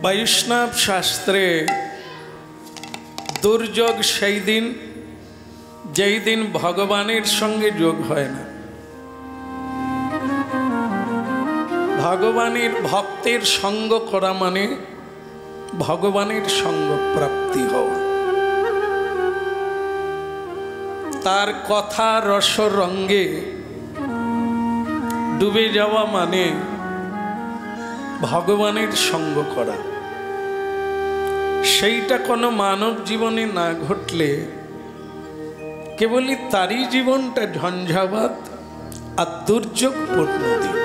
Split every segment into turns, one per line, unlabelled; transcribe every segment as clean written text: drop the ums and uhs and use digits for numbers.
বৈষ্ণব শাস্ত্রে দুর্যোগ সেই দিন যেই দিন ভগবানের সঙ্গে যোগ হয় না। ভগবানের ভক্তের সঙ্গ করা মানে ভগবানের সঙ্গ প্রাপ্তি হওয়া। তার কথা রস রঙ্গে ডুবে যাওয়া মানে ভগবানের সঙ্গ করা। সেইটা কোনো মানব জীবনে না ঘটলে কেবলই তারই জীবনটা ঝঞ্ঝাবাত আর দুর্যোগপূর্ণ দিন।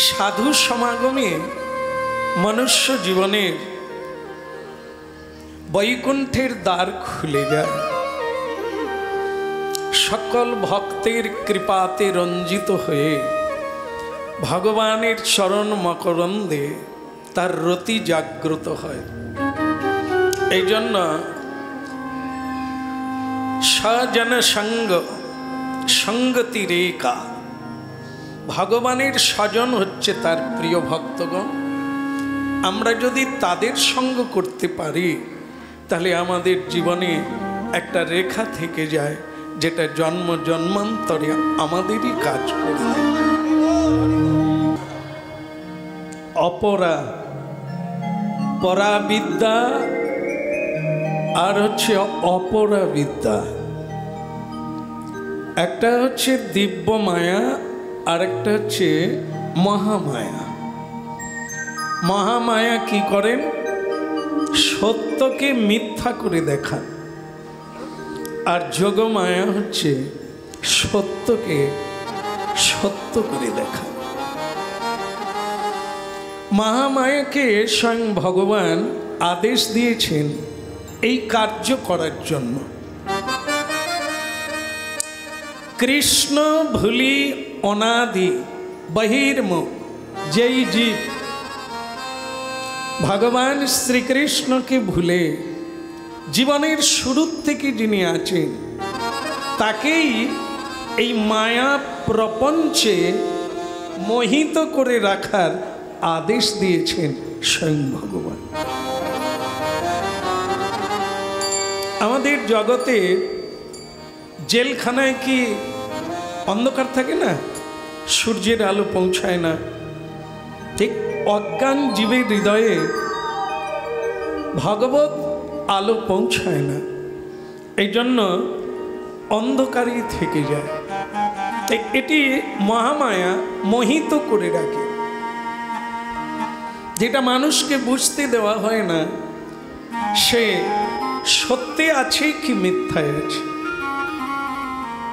সাধু সমাগমে মনুষ্য জীবনের বৈকুণ্ঠের দ্বার খুলে যায়। সকল ভক্তের কৃপাতে রঞ্জিত হয়ে ভগবানের চরণ মকরন্দে তার রতি জাগ্রত হয়। এই জন্য সজন সঙ্গ সঙ্গতি রেখা, ভগবানের স্বজন হচ্ছে তার প্রিয় ভক্তগণ। আমরা যদি তাদের সঙ্গ করতে পারি তাহলে আমাদের জীবনে একটা রেখা থেকে যায়, যেটা জন্ম জন্মান্তরে আমাদেরই কাজ করবে। অপরা পরাবিদ্যা আর হচ্ছে অপরাবিদ্যা। একটা হচ্ছে দিব্য মায়া আর একটা হচ্ছে মহামায়া। মহামায়া কি করেন? সত্যকে মিথ্যা করে দেখান। আর যোগমায়া হচ্ছে সত্যকে সত্য করে দেখান। মহামায়াকে স্বয়ং ভগবান আদেশ দিয়েছেন এই কার্য করার জন্য। কৃষ্ণ ভুলি অনাদি বহির্মুখ যেই জীব ভগবান শ্রীকৃষ্ণকে ভুলে জীবনের শুরুর থেকে যিনি আছেন তাকেই এই মায়া প্রপঞ্চে মোহিত করে রাখার আদেশ দিয়েছেন স্বয়ং ভগবান। আমাদের জগতে জেলখানায় কি অন্ধকার থাকে না? সূর্যের আলো পৌঁছায় না। ঠিক অজ্ঞান জীবের হৃদয়ে ভগবত আলো পৌঁছায় না, এই জন্য অন্ধকারই থেকে যায়। এটি মহামায়া মোহিত করে রাখে। যেটা মানুষকে বুঝতে দেওয়া হয় না সে সত্যে আছে কি মিথ্যায় আছে।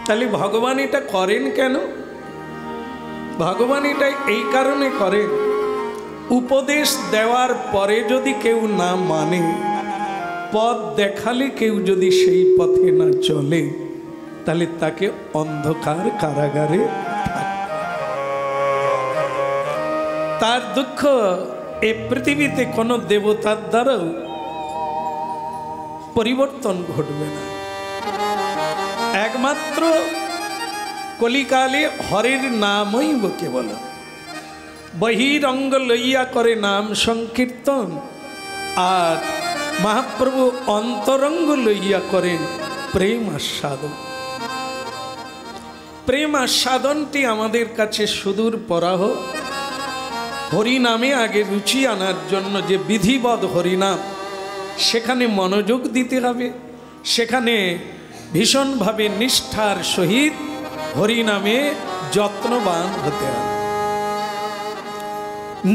তাহলে ভগবান এটা করেন কেন? ভগবান এটা এই কারণে করেন, উপদেশ দেওয়ার পরে যদি কেউ না মানে, পথ দেখালে কেউ যদি সেই পথে না চলে, তাহলে তাকে অন্ধকার কারাগারে তার দুঃখ এই পৃথিবীতে কোনো দেবতার দ্বারাও পরিবর্তন ঘটবে না। একমাত্র কলিকালে হরির নামই কেবল। বহিরঙ্গ লইয়া করে নাম সংকীর্তন, আর মহাপ্রভু অন্তরঙ্গ লইয়া করেন প্রেম আস্বাদন। প্রেম আস্বাদনটি আমাদের কাছে সুদূর পরাহ। হরিনামে আগে রুচি আনার জন্য যে বিধিবদ্ধ হরিনাম, সেখানে মনোযোগ দিতে হবে। সেখানে ভীষণভাবে নিষ্ঠার সহিত হরিনামে যত্নবান হতে হবে।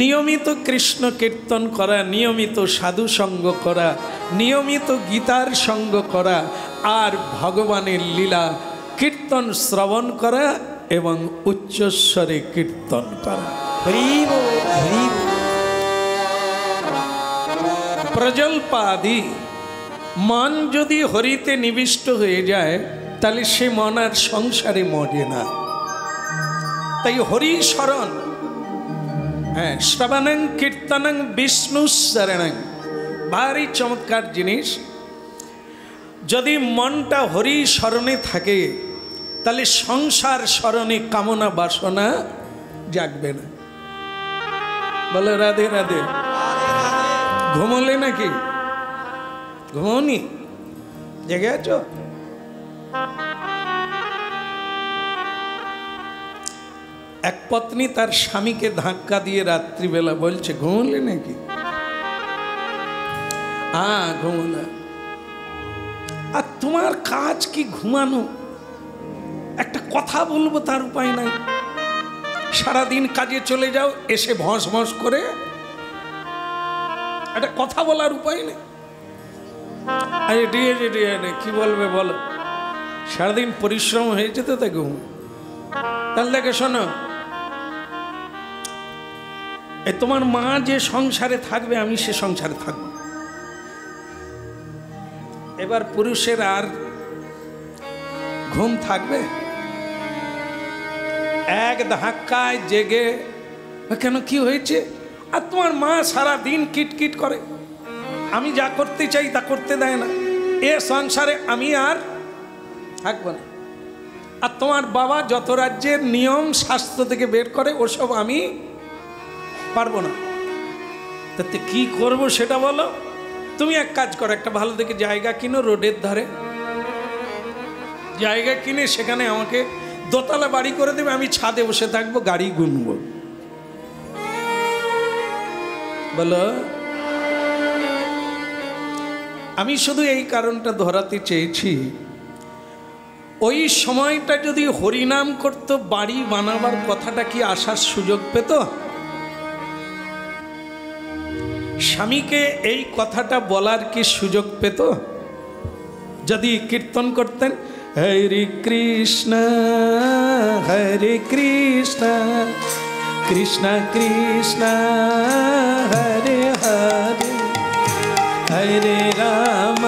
নিয়মিত কৃষ্ণ কীর্তন করা, নিয়মিত সাধু সঙ্গ করা, নিয়মিত গীতার সঙ্গ করা, আর ভগবানের লীলা কীর্তন শ্রবণ করা এবং উচ্চস্বরে কীর্তন করা। প্রজল্পাদি মন যদি হরিতে নিবিষ্ট হয়ে যায় তাহলে সে মন আর সংসারে মরে না। তাই হরি শরণ, হ্যাঁ, শ্রবণং কীর্তনং বিষ্ণু শরণং, ভারী চমৎকার জিনিস। যদি মনটা হরি স্মরণে থাকে তাহলে সংসার স্মরণে কামনা বাসনা জাগবে না। বলো রাধে রাধে। ঘুমোলে নাকি? ঘুমোনি? জেগে আছো? এক পত্নী তার স্বামীকে ধাক্কা দিয়ে রাত্রিবেলা বলছে, ঘুমোলে নাকি? ঘুমোলা। আর তোমার কাজ কি ঘুমানো? একটা কথা বলবো তার উপায় নাই। সারাদিন কাজে চলে যাও, এসে ভস ভস করে একটা কথা বলার উপায় নেই। আরে কি বলবে বলো? সারাদিন পরিশ্রম হয়েছে তো তাই ঘুম। তাহলে দেখে শোনো, তোমার মা যে সংসারে থাকবে, আমি সে সংসারে থাকবো। এবার পুরুষের আর ঘুম থাকবে? এক ধাক্কায় জেগে, কেন কি হয়েছে? আর তোমার মা সারা দিন কিটকিট করে, আমি যা করতে চাই তা করতে দেয় না, এ সংসারে আমি আর থাকবো না। আর তোমার বাবা যত রাজ্যের নিয়ম শাস্ত্র থেকে বের করে, ওসব আমি পারবো না। তাতে কি করব সেটা বলো। তুমি এক কাজ করো, একটা ভালো দেখে জায়গা কিনো, রোডের ধারে জায়গা কিনে সেখানে আমাকে দোতলা বাড়ি করে দেবে, আমি ছাদে বসে থাকবো, গাড়ি গুনবো। বলো। আমি শুধু এই কারণটা ধরাতে চেয়েছি, ওই সময়টা যদি হরিনাম করত, বাড়ি বানাবার কথাটা কি আসার সুযোগ পেত? স্বামীকে এই কথাটা বলার কি সুযোগ পেত? যদি কীর্তন করতেন, হরে কৃষ্ণ কৃষ্ণ কৃষ্ণ হরে হরে, হরে রাম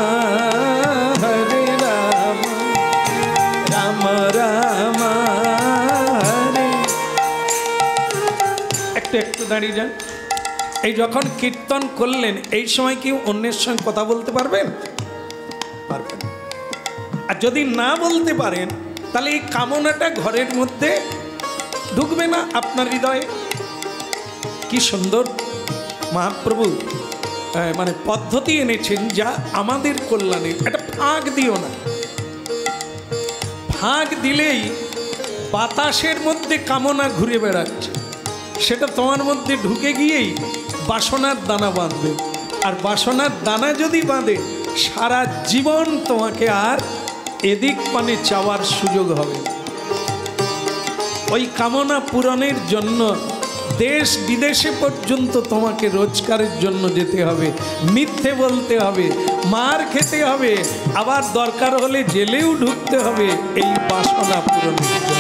রাম রাম হরে। একটু দাঁড়িয়ে যান। এই যখন কীর্তন করলেন, এই সময় কি অন্যের সঙ্গে কথা বলতে পারবেন? পারবেন। আর যদি না বলতে পারেন, তাহলে এই কামনাটা ঘরের মধ্যে ঢুকবে না আপনার হৃদয়ে। কি সুন্দর মহাপ্রভু মানে পদ্ধতি এনেছেন, যা আমাদের কল্যাণে। একটা ফাঁক দিও না। ফাঁক দিলেই বাতাসের মধ্যে কামনা ঘুরে বেড়াচ্ছে, সেটা তোমার মধ্যে ঢুকে গিয়েই বাসনার দানা বাঁধবে। আর বাসনার দানা যদি বাঁধে, সারা জীবন তোমাকে আর এদিক পানে চাওয়ার সুযোগ হবে। ওই কামনা পূরণের জন্য দেশ বিদেশে পর্যন্ত তোমাকে রোজগারের জন্য যেতে হবে, মিথ্যে বলতে হবে, মার খেতে হবে, আবার দরকার হলে জেলেও ঢুকতে হবে এই বাসনা পূরণের জন্য।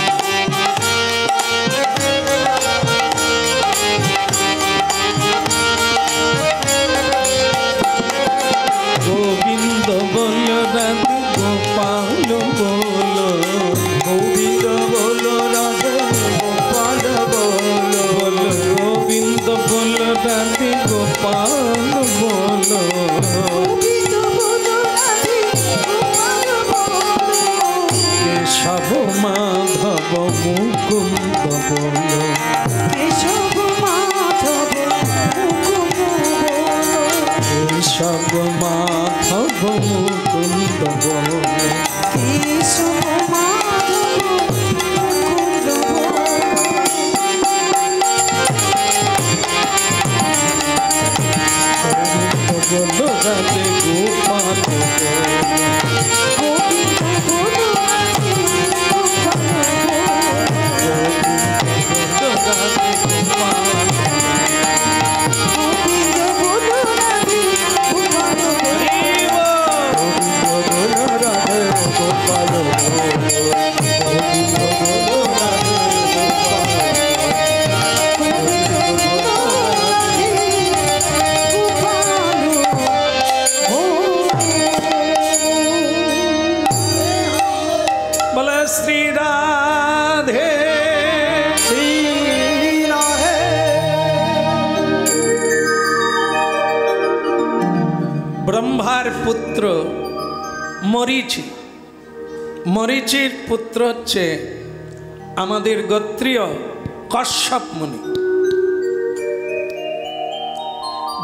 গোবিন্দ বলো রাধে গোপাল বলো, গোবিন্দ বলো রাধে গোপাল বলো, বলো গোবিন্দ বলো রাধে গোপাল বলো, গোবিন্দ বলো রাধে গোপাল বলো, কেশব মাধব মুকুন্দ বলো, কেশব মাধব কেশব মাধব মুকুন্দ বলো, কেশব মাধব মুকুন্দ বলো, রাধে গোপাল বলো, গোবিন্দ বলো রাধে গোপাল বলো, রাধে গোপাল, গোবিন্দ বলো রাধে গোপাল बोला श्री राधे श्री राधे। ब्रह्मार पुत्र मरीचि, मरीचिर पुत्र হচ্ছে আমাদের গোত্রীয় কশ্যপ মুনি।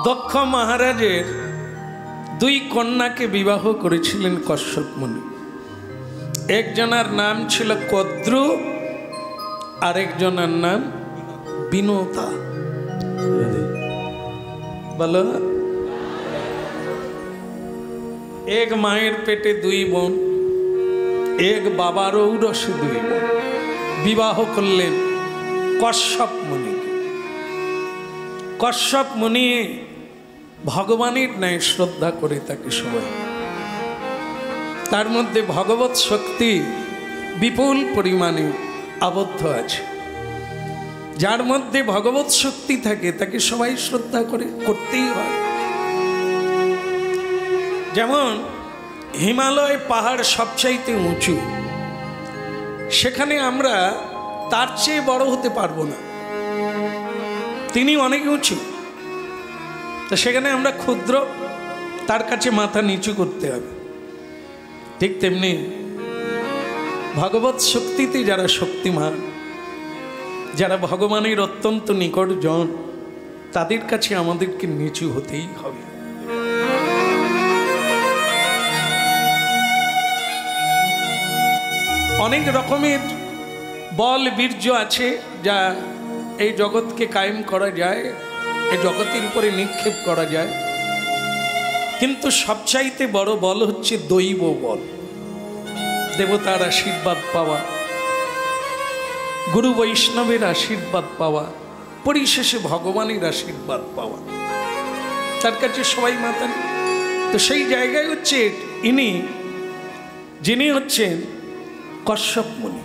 দক্ষ মহারাজের দুই কন্যাকে বিবাহ করেছিলেন কশ্যপ মুনি। একজনের নাম ছিল কদ্রু, আরেকজনের নাম বিনোতা। বলো, এক মায়ের পেটে দুই বোন, এক বাবার ঔরসে দুই বোন, বিবাহ করলেন কশ্যপ মুনিকে। কশ্যপ মুনি ভগবানের ন্যায় শ্রদ্ধা করে তাকে সবাই। তার মধ্যে ভগবত শক্তি বিপুল পরিমাণে আবদ্ধ আছে। যার মধ্যে ভগবত শক্তি থাকে তাকে সবাই শ্রদ্ধা করে, করতেই হয়। যেমন হিমালয় পাহাড় সবচাইতে উঁচু, সেখানে আমরা তার চেয়ে বড় হতে পারবো না, তিনি অনেক উঁচু, তো সেখানে আমরা ক্ষুদ্র, তার কাছে মাথা নিচু করতে হবে। ঠিক তেমনি ভগবত শক্তিতে যারা শক্তিমান, যারা ভগবানের অত্যন্ত নিকটজন, তাদের কাছে আমাদেরকে নিচু হতেই হবে। অনেক রকমের বল বীর্য আছে যা এই জগৎকে কায়েম করা যায়, এই জগতের উপরে নিক্ষেপ করা যায়, কিন্তু সবচাইতে বড় বল হচ্ছে দৈব বল। দেবতার আশীর্বাদ পাওয়া, গুরু বৈষ্ণবের আশীর্বাদ পাওয়া, পরিশেষে ভগবানের আশীর্বাদ পাওয়া, তার কাছে সবাই মাথা। তো সেই জায়গায় হচ্ছে ইনি, যিনি হচ্ছেন কশ্যপ মুনি।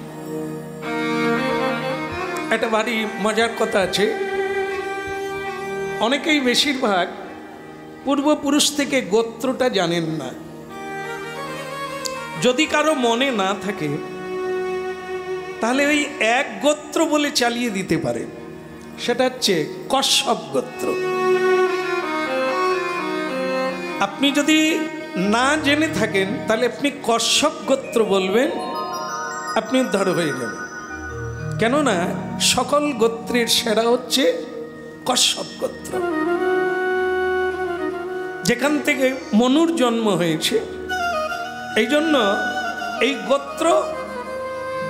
একটা ভারী মজার কথা আছে, অনেকেই বেশিরভাগ পূর্বপুরুষ থেকে গোত্রটা জানেন না। যদি কারো মনে না থাকে তাহলে ওই এক গোত্র বলে চালিয়ে দিতে পারে, সেটা হচ্ছে কশ্যপ গোত্র। আপনি যদি না জেনে থাকেন তাহলে আপনি কশ্যপ গোত্র বলবেন, আপনি উদ্ধার হয়ে যাবেন। কেননা সকল গোত্রের সেরা হচ্ছে কশ্যপ গোত্র, যেখান থেকে মনুর জন্ম হয়েছে। এই জন্য এই গোত্র,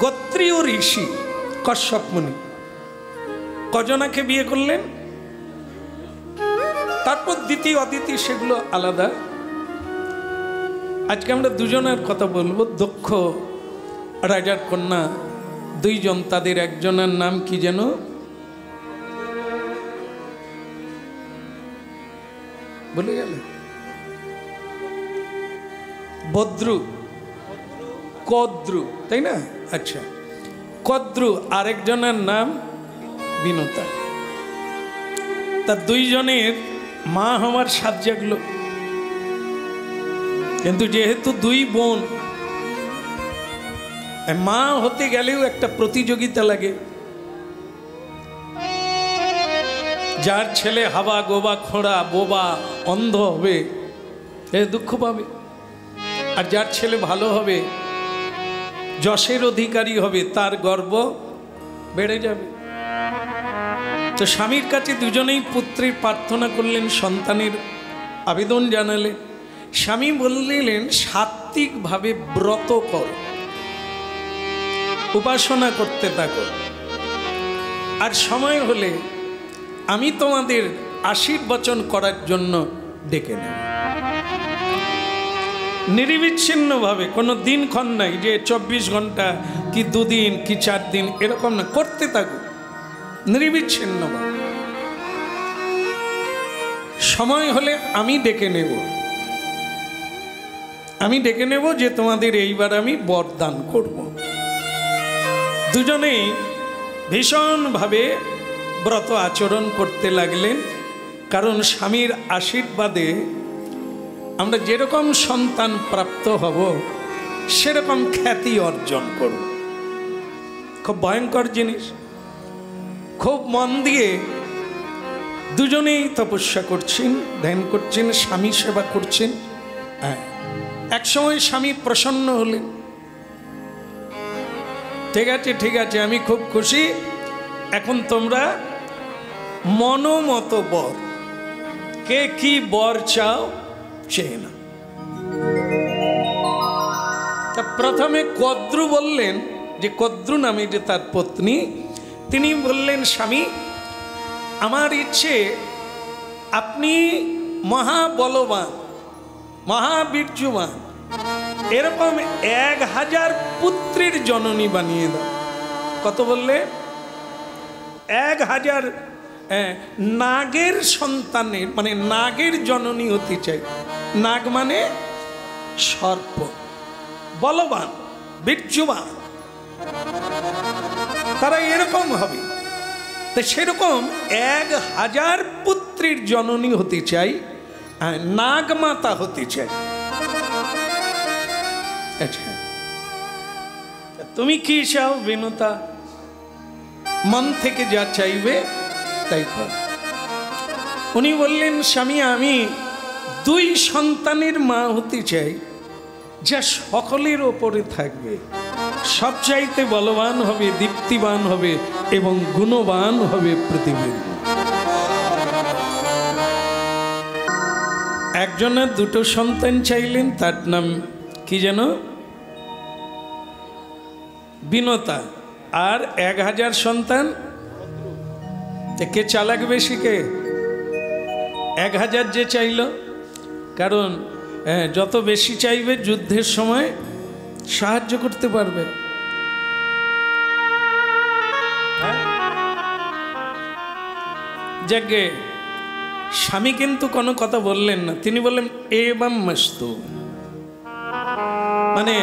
গোত্রীয় ঋষি কশ্যপ মুনি কজনাকে বিয়ে করলেন, তারপর দ্বিতীয় অদিতি, সেগুলো আলাদা। আজকে আমরা দুজনের কথা বলবো। দক্ষ রাজার কন্যা দুইজন, তাদের একজনের নাম কি যেন, বলে গেল, বদ্রু, কদ্রু, তাই না? আচ্ছা, কদ্রু, আরেকজনের নাম বিনোতা। তার দুইজনের মা হওয়ার সাত জাগলো, কিন্তু যেহেতু দুই বোন, মা হতে গেলেও একটা প্রতিযোগিতা লাগে। যার ছেলে হাবা গোবা খোঁড়া বোবা অন্ধ হবে এ দুঃখ পাবে, আর যার ছেলে ভালো হবে, যশের অধিকারী হবে, তার গর্ব বেড়ে যাবে। তো স্বামীর কাছে দুজনেই পুত্রের প্রার্থনা করলেন, সন্তানের আবেদন জানালেন। স্বামী বললেন, সাত্বিকভাবে ব্রত কর, উপাসনা করতে থাকো, আর সময় হলে আমি তোমাদের আশীর্বচন করার জন্য ডেকে নেব। নির্বিচ্ছিন্নভাবে, কোনো দিনক্ষণ নাই যে 24 ঘন্টা কি 2 দিন কি 4 দিন, এরকম না, করতে থাকো নির্বিচ্ছিন্নভাবে। সময় হলে আমি ডেকে নেব, আমি ডেকে নেব যে তোমাদের এইবার আমি বরদান করব। দুজনেই ভীষণভাবে ব্রত আচরণ করতে লাগলেন, কারণ স্বামীর আশীর্বাদে আমরা যেরকম সন্তান প্রাপ্ত হব সেরকম খ্যাতি অর্জন করব। খুব ভয়ঙ্কর জিনিস। খুব মন দিয়ে দুজনেই তপস্যা করছেন, ধ্যান করছেন, স্বামী সেবা করছেন। হ্যাঁ, একসময় স্বামী প্রসন্ন হলেন, ঠিক আছে ঠিক আছে, আমি খুব খুশি, এখন তোমরা মনোমত বর কে কি বর চাও চেয়ে না। তা প্রথমে কদ্রু বললেন, যে কদ্রু নামে যে তার পত্নী, তিনি বললেন, স্বামী আমার ইচ্ছে আপনি মহাবলবান মহাবীর্যবান এরকম 1000 পুত্রের জননী বানিয়ে দাও। কত বললে? 1000 নাগের সন্তানের, মানে নাগের জননী হতে চাই। নাগ মানে সর্প, বলবান বীর্যবান, তারা এরকম হবে। তো সেরকম 1000 পুত্রের জননী হতে চাই, নাগ মাতা হতে চাই। আচ্ছা, তুমি কি চাও বিনুতা? মন থেকে যা চাইবে তাই কর। উনি বললেন, স্বামী আমি 2 সন্তানের মা হতে চাই, যা সকলের ওপরে থাকবে, সবচাইতে বলবান হবে, দীপ্তিবান হবে এবং গুণবান হবে পৃথিবীর। একজনের 2 সন্তান চাইলেন, তার নাম কি যেন? বিনতা। আর 1000 সন্তান, কে চালাক বেশি? কে? 1000 যে চাইল, কারণ যত বেশি চাইবে যুদ্ধের সময় সাহায্য করতে পারবে। যাকে স্বামী কিন্তু কোনো কথা বললেন না, তিনি বললেন এবাম মস্তু, মানে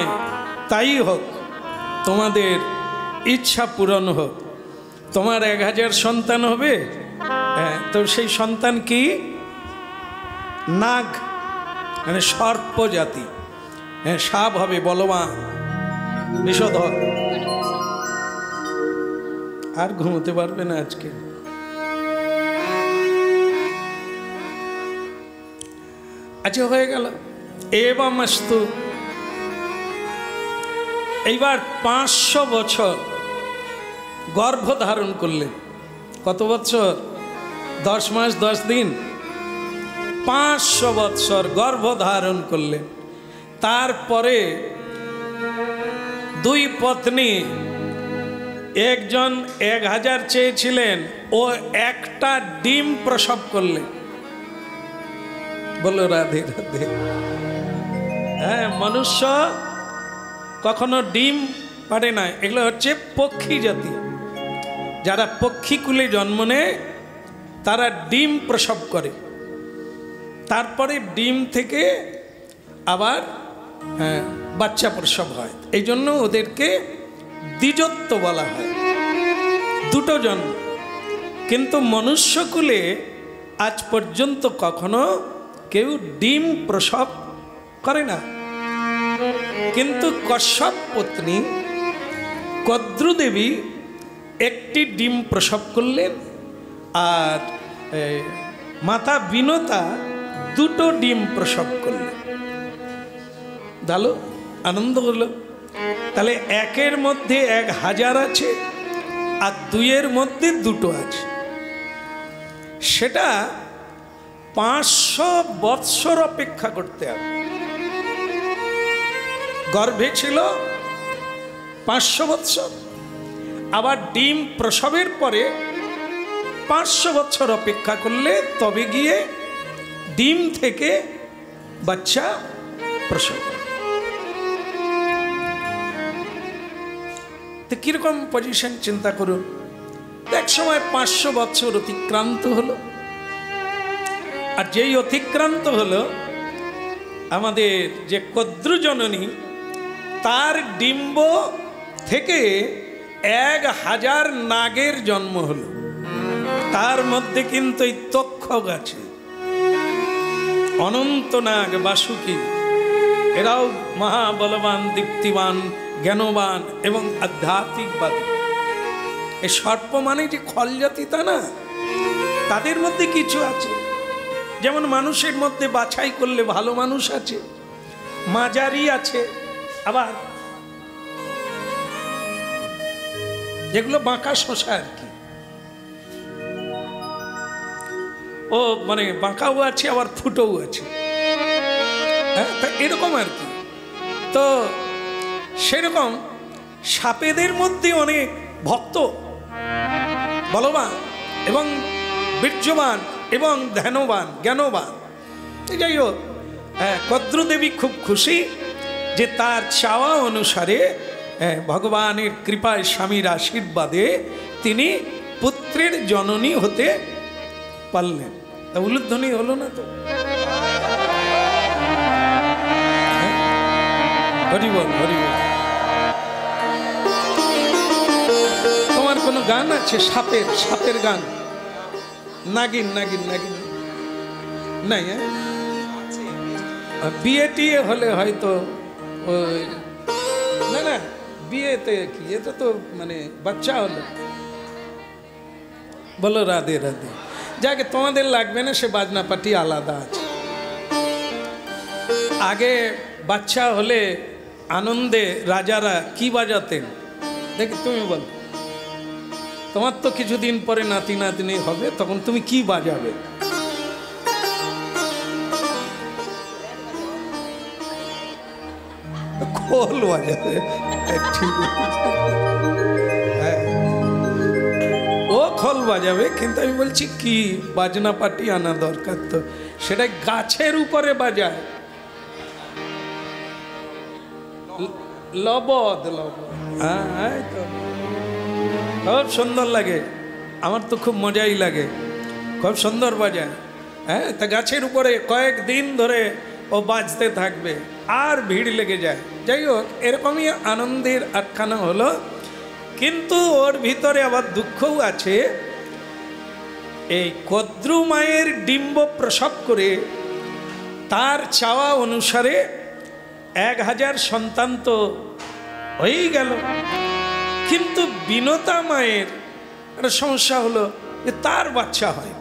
তাই হোক, তোমাদের ইচ্ছা পূরণ হোক। তোমার 1000 সন্তান হবে, তো সেই সন্তান কি? নাগ, মানে সর্প জাতি, সাপ হবে, বলবান, বিষধর। আর ঘুমোতে পারবে না আজকে। আচ্ছা, হয়ে গেল এবাম মস্তু। এইবার 500 বছর গর্ভ ধারণ করলেন। কত বছর? 10 মাস 10 দিন। 500 বছর গর্ভ ধারণ করলেন। তারপরে 2 পত্নী, একজন 1000 চেয়েছিলেন, ও একটা ডিম প্রসব করলেন। বলো রাধে রাধে। হ্যাঁ, মনুষ্য কখনো ডিম পারে না, এগুলো হচ্ছে পক্ষী জাতি। যারা পক্ষীকুলে জন্ম নেয় তারা ডিম প্রসব করে, তারপরে ডিম থেকে আবার বাচ্চা প্রসব হয়। এই জন্য ওদেরকে দ্বিজত্ব বলা হয়, 2টো জন্ম। কিন্তু মনুষ্যকুলে আজ পর্যন্ত কখনো কেউ ডিম প্রসব করে না। কিন্তু কশ্যপ পত্নী কদ্রু দেবী একটি ডিম প্রসব করলেন, আর মাতা বিনতা 2টো ডিম প্রসব করলেন। ভালো আনন্দ হলো। তাহলে 1-এর মধ্যে 1000 আছে, আর 2-এর মধ্যে 2টো আছে। সেটা 500 বৎসর অপেক্ষা করতে হবে। গর্ভে ছিল 500 বৎসর, আবার ডিম প্রসবের পরে 500 বছর অপেক্ষা করলে তবে গিয়ে ডিম থেকে বাচ্চা প্রসব। তো কিরকম পজিশন চিন্তা করুন। এক সময় 500 বছর অতিক্রান্ত হলো, আর যেই অতিক্রান্ত হলো, আমাদের যে কদ্রু জননী, তার ডিম্ব থেকে 1000 নাগের জন্ম হলো। তার মধ্যে কিন্তু এই তক্ষক আছে, অনন্ত নাগ, বাসুকি, এরাও মহাবলবান, দীপ্তিবান, জ্ঞানবান এবং আধ্যাত্মিকবাদী। এই সর্প মানে যে খল জাতি তা না, তাদের মধ্যে কিছু আছে। যেমন মানুষের মধ্যে বাছাই করলে ভালো মানুষ আছে, মাঝারি আছে, আবার যেগুলো বাঁকা শশা আর কি। ও মানে বাঁকাও আছে আবার ফুটোও আছে, হ্যাঁ, তা এরকম আর কি। তো সেরকম সাপেদের মধ্যে অনেক ভক্ত, বলবান এবং বীর্যবান এবং ধ্যানবান, জ্ঞানবান। যাই হোক, কদ্রুদেবী খুব খুশি যে তার চাওয়া অনুসারে ভগবানের কৃপায়, স্বামীর আশীর্বাদে তিনি পুত্রের জননী হতে পারলেন। তা উলুধ্বনি হলো না তো? হরি বল, হরি বল। তোমার কোনো গান আছে সাপের? সাপের গান? নাগিন, নাগিন, নাগিন নাই? বিয়ে টিয়ে হলে হয়তো ওই, না না, বিয়েতে কি, এটা তো মানে বাচ্চা হলো। বলো রাধে রাধে। যাকে তোমাদের লাগবে না, সে বাজনা পার্টি আলাদা আছে। আগে বাচ্চা হলে আনন্দে রাজারা কি বাজাতেন দেখি, তুমি বলো। তোমার তো কিছুদিন পরে নাতি নাতনি হবে, তখন তুমি কি বাজাবে? খোল বাজাবে, ঠিক, হ্যাঁ, ও খোল বাজাবে। কিন্তু আমি বলছি কি বাজনা পার্টি আনা দরকার, তো সেটা গাছের উপরে বাজায়। লবদ, লবদ, হ্যাঁ, খুব সুন্দর লাগে। আমার তো খুব মজাই লাগে, খুব সুন্দর বাজায়। হ্যাঁ, তা গাছের উপরে কয়েকদিন ধরে ও বাজতে থাকবে আর ভিড় লেগে যায়। যাই হোক, এরকমই আনন্দের আটখানা হলো। কিন্তু ওর ভিতরে আবার দুঃখও আছে। এই কদ্রু মায়ের ডিম্ব প্রসব করে তার চাওয়া অনুসারে 1000 সন্তান তো হয়েই গেল। কিন্তু বিনতা মায়ের একটা সমস্যা হলো যে তার বাচ্চা হয়।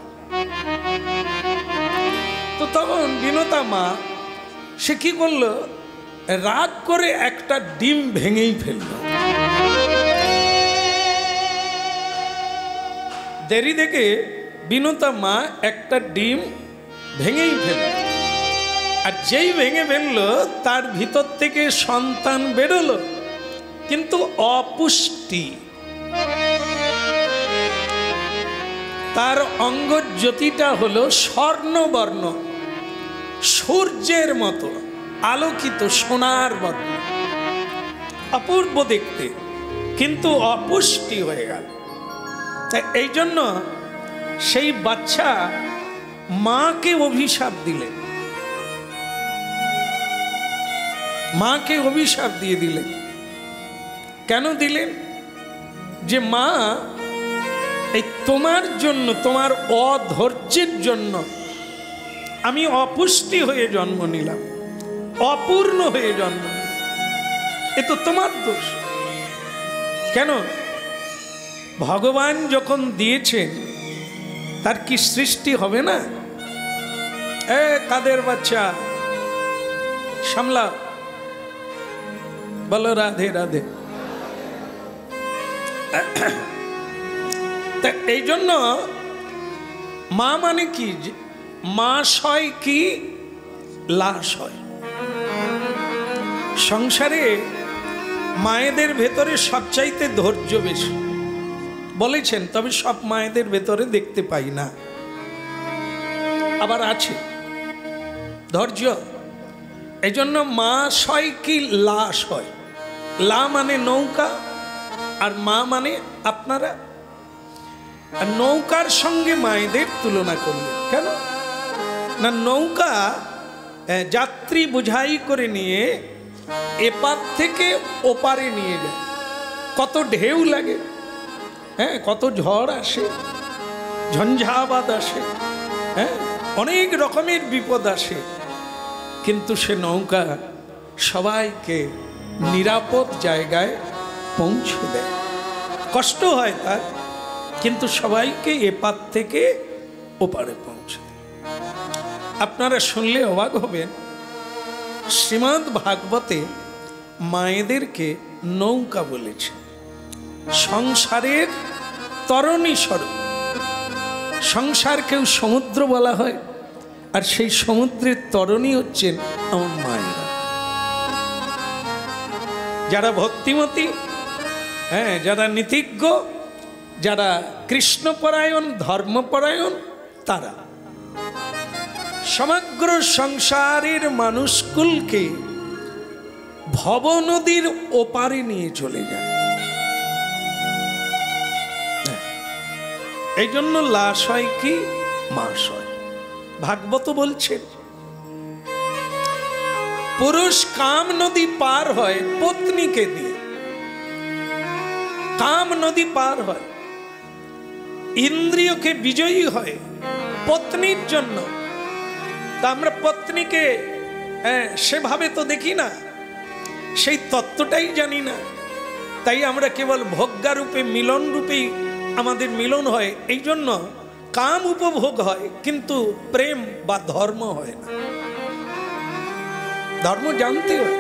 তো তখন বিনতা মা সে কি করলো, রাগ করে একটা ডিম ভেঙেই ফেলল। দেরি দেখে বিনতা মা একটা ডিম ভেঙেই ফেলল। আর যেই ভেঙে ফেললো, তার ভিতর থেকে সন্তান বেরোলো, কিন্তু অপুষ্টি। তার অঙ্গজ্যোতিটা হলো স্বর্ণবর্ণ, সূর্যের মতো আলোকিত, সোনার বর্ণ, অপূর্ব দেখতে, কিন্তু অপুষ্টি হয়ে গেল। তাই এই জন্য সেই বাচ্চা মাকে অভিশাপ দিলেন, মাকে অভিশাপ দিয়ে দিলেন। কেন দিলেন? যে মা, এই তোমার জন্য, তোমার অধৈর্যের জন্য আমি অপুষ্টি হয়ে জন্ম নিলাম, অপূর্ণ হয়ে জন্ম নিলাম। এ তো তোমার দোষ। কেন? ভগবান যখন দিয়েছেন তার কি সৃষ্টি হবে না? কাদের বাচ্চা সামলা, বলো রাধে রাধে। তা এই জন্য মা মানে কি, মাস হয় কি লাশ হয়। সংসারে মায়েদের ভেতরে সবচাইতে ধৈর্য বেশি বলেছেন, তবে সব মায়েদের ভেতরে দেখতে পাই না। আবার আছে ধৈর্য। এই জন্য মাস হয় কি লাশ হয়। লা মানে নৌকা, আর মা মানে আপনারা। আর নৌকার সঙ্গে মায়েদের তুলনা করলেন কেন? না, নৌকা যাত্রী বোঝাই করে নিয়ে এপার থেকে ওপারে নিয়ে যায়, কত ঢেউ লাগে, হ্যাঁ, কত ঝড় আসে, ঝঞ্ঝাবাদ আসে, হ্যাঁ, অনেক রকমের বিপদ আসে, কিন্তু সে নৌকা সবাইকে নিরাপদ জায়গায় পৌঁছে দেয়। কষ্ট হয় তার, কিন্তু সবাইকে এপার থেকে ওপারে পৌঁছে দেয়। আপনারা শুনলে অবাক হবেন, শ্রীমদ্ ভাগবতে মায়েদেরকে নৌকা বলেছে, সংসারের তরণী স্বরূপ। সংসারকেও সমুদ্র বলা হয়, আর সেই সমুদ্রের তরণী হচ্ছেন আমার মায়েরা, যারা ভক্তিমতী, হ্যাঁ, যারা নীতিজ্ঞ, যারা কৃষ্ণপরায়ণ ধর্মপরায়ণ, তারা সমগ্র সংসারের মানুষকুলকে ভবনদীর ওপারে নিয়ে চলে যায়। এই জন্য লাশ হয় কি মাস হয়। ভাগবত বলছেন পুরুষ কাম নদী পার হয় পত্নীকে দিয়ে, কাম নদী পার হয়, ইন্দ্রিয়কে বিজয়ী হয় পত্নীর জন্য। তা আমরা পত্নীকে সেভাবে তো দেখি না, সেই তত্ত্বটাই জানি না, তাই আমরা কেবল ভোগ্যারূপে মিলন রূপেই আমাদের মিলন হয়। এই জন্য কাম উপভোগ হয়, কিন্তু প্রেম বা ধর্ম হয় না, ধর্ম জানতে হয়।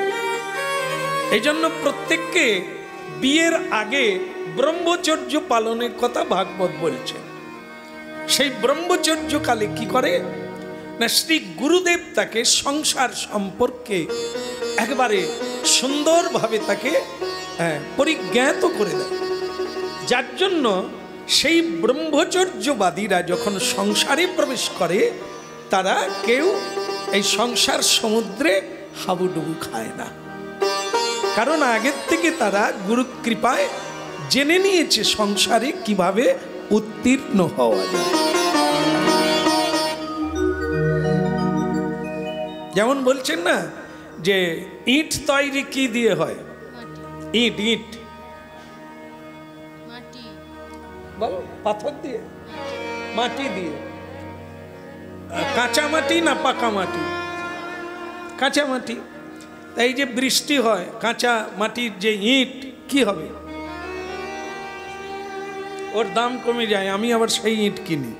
এই জন্য প্রত্যেককে বিয়ের আগে ব্রহ্মচর্য পালনের কথা ভাগবত বলছে। সেই ব্রহ্মচর্য কালে কি করে না, শ্রী গুরুদেব তাকে সংসার সম্পর্কে একবারে সুন্দরভাবে তাকে পরিজ্ঞাত করে দেয়। যার জন্য সেই ব্রহ্মচর্যবাদীরা যখন সংসারে প্রবেশ করে, তারা কেউ এই সংসার সমুদ্রে হাবুডুবু খায় না, কারণ আগের থেকে তারা গুরু কৃপায় জেনে নিয়েছে সংসারে কিভাবে উত্তীর্ণ হওয়া যায়। যেমন বলছেন না যে ইট তৈরি কি দিয়ে হয়, ইট ইট বলো, পাথর দিয়ে, মাটি দিয়ে, কাঁচা মাটি না পাকা মাটি, কাঁচা মাটি। এই যে বৃষ্টি হয়, কাঁচা মাটির যে ইট কি হবে, ওর দাম কমে যায়, আমি আবার সেই ইট কিনি।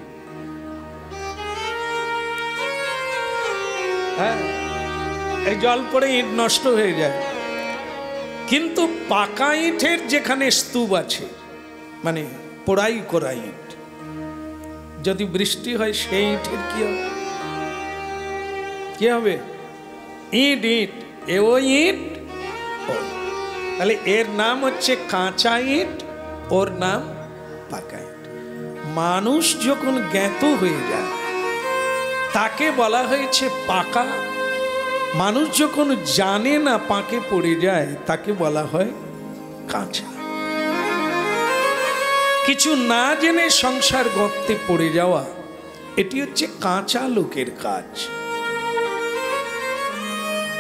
হ্যাঁ, এই জল পড়ে ইট নষ্ট হয়ে যায়। কিন্তু পাকা ইটের যেখানে স্তূপ আছে, মানে পোড়াই করা ইট, যদি বৃষ্টি হয় সেই ইটের কি হবে, কি হবে, ইট ইট, ও ইট। তাহলে এর নাম হচ্ছে কাঁচা ইট, ওর নাম পাকা ইট। মানুষ যখন জ্ঞাত হয়ে যায় তাকে বলা হয়েছে পাকা। মানুষ যখন জানে না, পাকে পড়ে যায়, তাকে বলা হয় কাঁচা। কিছু না জেনে সংসার গর্তে পড়ে যাওয়া, এটি হচ্ছে কাঁচা লোকের কাজ।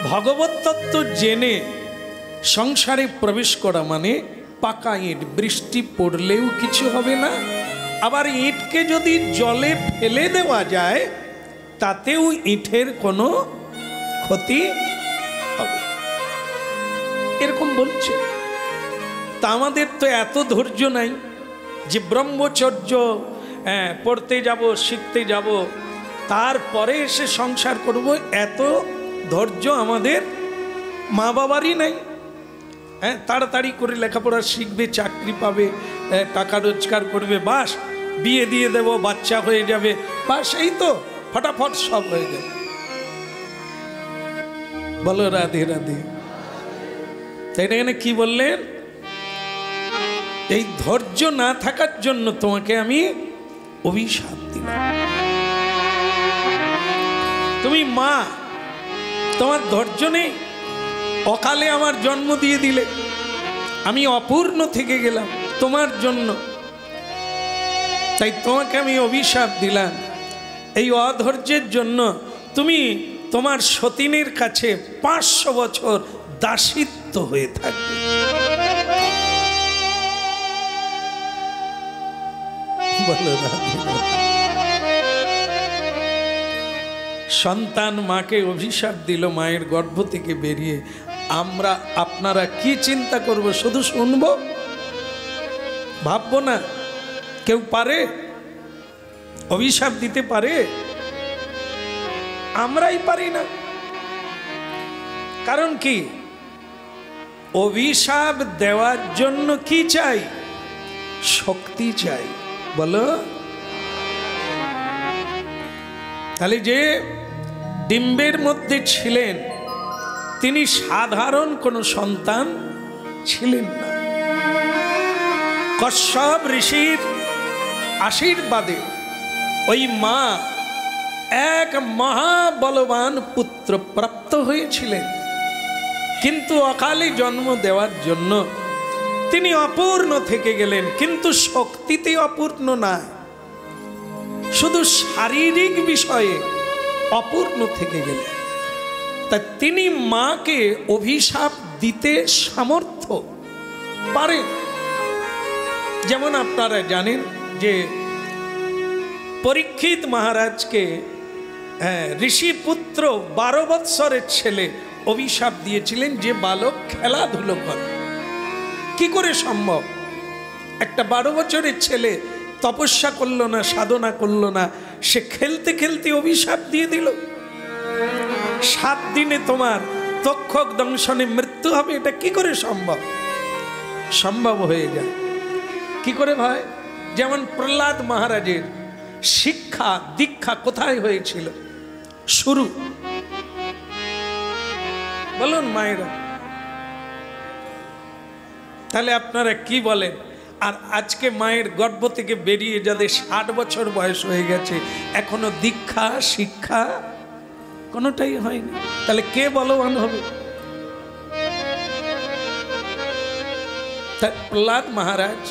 ভগবত তত্ত্ব জেনে সংসারে প্রবেশ করা মানে পাকা ইট। বৃষ্টি পড়লেও কিছু হবে না, আবার ইটকে যদি জলে ফেলে দেওয়া যায় তাতেও ইটের কোনো ক্ষতি হবে, এরকম বলছে। তা আমাদের তো এত ধৈর্য নাই যে ব্রহ্মচর্য পড়তে যাব, শিখতে যাব, তারপরে এসে সংসার করব, এত ধৈর্য আমাদের মা বাবারই নাই। হ্যাঁ, তাড়াতাড়ি করে লেখাপড়া শিখবে, চাকরি পাবে, টাকা রোজগার করবে, বাস বিয়ে দিয়ে দেব, বাচ্চা হয়ে যাবে, বাস এই তো ফটাফট সব হয়ে যাবে। বলো রাধে রাধে। তাই এখানে কি বললেন, এই ধৈর্য না থাকার জন্য তোমাকে আমি অভিশাপ দিলাম। তুমি মা, তোমার ধৈর্য নেই, অকালে আমার জন্ম দিয়ে দিলে, আমি অপূর্ণ থেকে গেলাম তোমার জন্য, তাই তোমাকে আমি অভিশাপ দিলাম। এই অধৈর্যের জন্য তুমি তোমার সতীনের কাছে 500 বছর দাসিত্ব হয়ে থাকবে। বলো সন্তান মাকে অভিশাপ দিল মায়ের গর্ভ থেকে বেরিয়ে। আমরা আপনারা কি চিন্তা করব, শুধু শুনবো, ভাববো না? কেউ পারে অভিশাপ দিতে পারে? আমরাই পারি না। কারণ কি, অভিশাপ দেওয়ার জন্য কি চাই? শক্তি চাই। বলো তাহলে যে ডিম্বের মধ্যে ছিলেন তিনি সাধারণ কোনো সন্তান ছিলেন না। কশ্যপ ঋষির আশীর্বাদে ওই মা এক মহাবলবান পুত্র প্রাপ্ত হয়েছিলেন, কিন্তু অকালে জন্ম দেওয়ার জন্য তিনি অপূর্ণ থেকে গেলেন। কিন্তু শক্তিতে অপূর্ণ না, শুধু শারীরিক বিষয়ে অপূর্ণ থেকে গেলেন। তা তিনি মাকে অভিশাপ দিতে সামর্থ্য পারেন। যেমন আপনারা জানেন যে পরীক্ষিত মহারাজকে ঋষিপুত্র 12 বৎসরের ছেলে অভিশাপ দিয়েছিলেন যে বালক খেলাধুলো করে। কি করে সম্ভব? একটা 12 বছরের ছেলে তপস্যা করলো না, সাধনা করলো না, সে খেলতে খেলতে অভিশাপ দিয়ে দিল 7 দিনে তোমার তক্ষক দংশনে মৃত্যু হবে। এটা কি করে সম্ভব? সম্ভব হয়ে যায় কি করে ভাই? যেমন প্রহ্লাদ মহারাজের শিক্ষা দীক্ষা কোথায় হয়েছিল? শুরু বলুন মায়েরা। তাহলে আপনারা কি বলেন? আর আজকে মায়ের গর্ভ থেকে বেরিয়ে যাদের 60 বছর বয়স হয়ে গেছে এখনো দীক্ষা শিক্ষা কোনোটাই হয়নি। তাহলে কে বলবান হবে? প্রহ্লাদ মহারাজ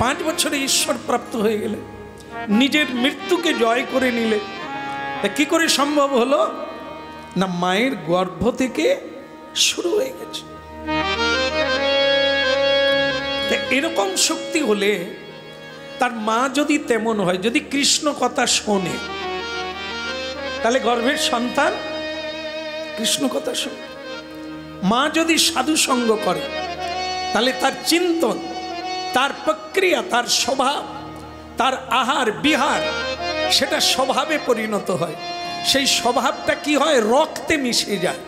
5 বছরে ঈশ্বর প্রাপ্ত হয়ে গেলেন, নিজের মৃত্যুকে জয় করে নিলে। তা কি করে সম্ভব হলো? না মায়ের গর্ভ থেকে শুরু হয়ে গেছে। এরকম শক্তি হলে তার মা যদি তেমন হয়, যদি কৃষ্ণ কথা শোনে, তাহলে গর্ভের সন্তান কৃষ্ণ কথা শোনে। মা যদি সাধু সঙ্গ করে, তাহলে তার চিন্তন, তার প্রক্রিয়া, তার স্বভাব, তার আহার বিহার সেটা স্বভাবে পরিণত হয়। সেই স্বভাবটা কি হয়? রক্তে মিশে যায়।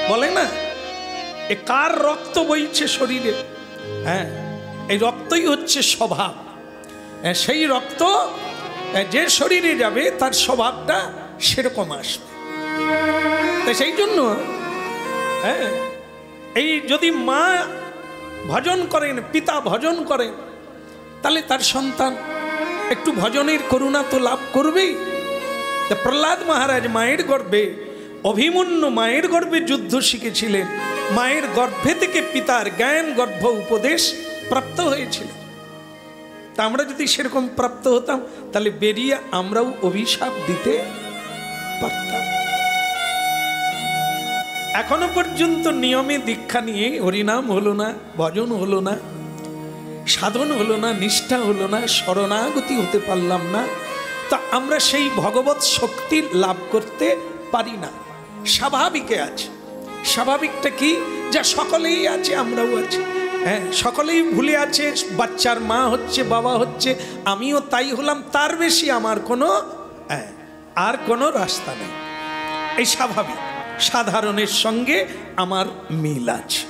বলে না এ কার রক্ত বইছে শরীরে? হ্যাঁ, এই রক্তই হচ্ছে স্বভাব। সেই রক্ত যে শরীরে যাবে তার স্বভাবটা সেরকম আসবে। তাই সেই জন্য হ্যাঁ, এই যদি মা ভজন করেন, পিতা ভজন করেন, তাহলে তার সন্তান একটু ভজনের করুণা তো লাভ করবেই। প্রহ্লাদ মহারাজ মায়ের গর্ভে, অভিমন্যু মায়ের গর্ভে যুদ্ধ শিখেছিলেন, মায়ের গর্ভে থেকে পিতার জ্ঞান গর্ভ উপদেশ প্রাপ্ত হয়েছিল। তা আমরা যদি সেরকম প্রাপ্ত হতাম তাহলে বেরিয়ে আমরাও অভিশাপ দিতে পারতাম। এখনো পর্যন্ত নিয়মে দীক্ষা নিয়ে হরিনাম হলো না, ভজন হলো না, সাধন হলো না, নিষ্ঠা হলো না, শরণাগতি হতে পারলাম না। তা আমরা সেই ভগবত শক্তি লাভ করতে পারি না। স্বাভাবিকে আছে। স্বাভাবিকটা কি? যা সকলেই আছে, আমরাও আছি। হ্যাঁ, সকলেই ভুলে আছে, বাচ্চার মা হচ্ছে, বাবা হচ্ছে, আমিও তাই হলাম, তার বেশি আমার কোনো আর কোনো রাস্তা নেই। এই স্বাভাবিক, সাধারণের সঙ্গে আমার মিল আছে।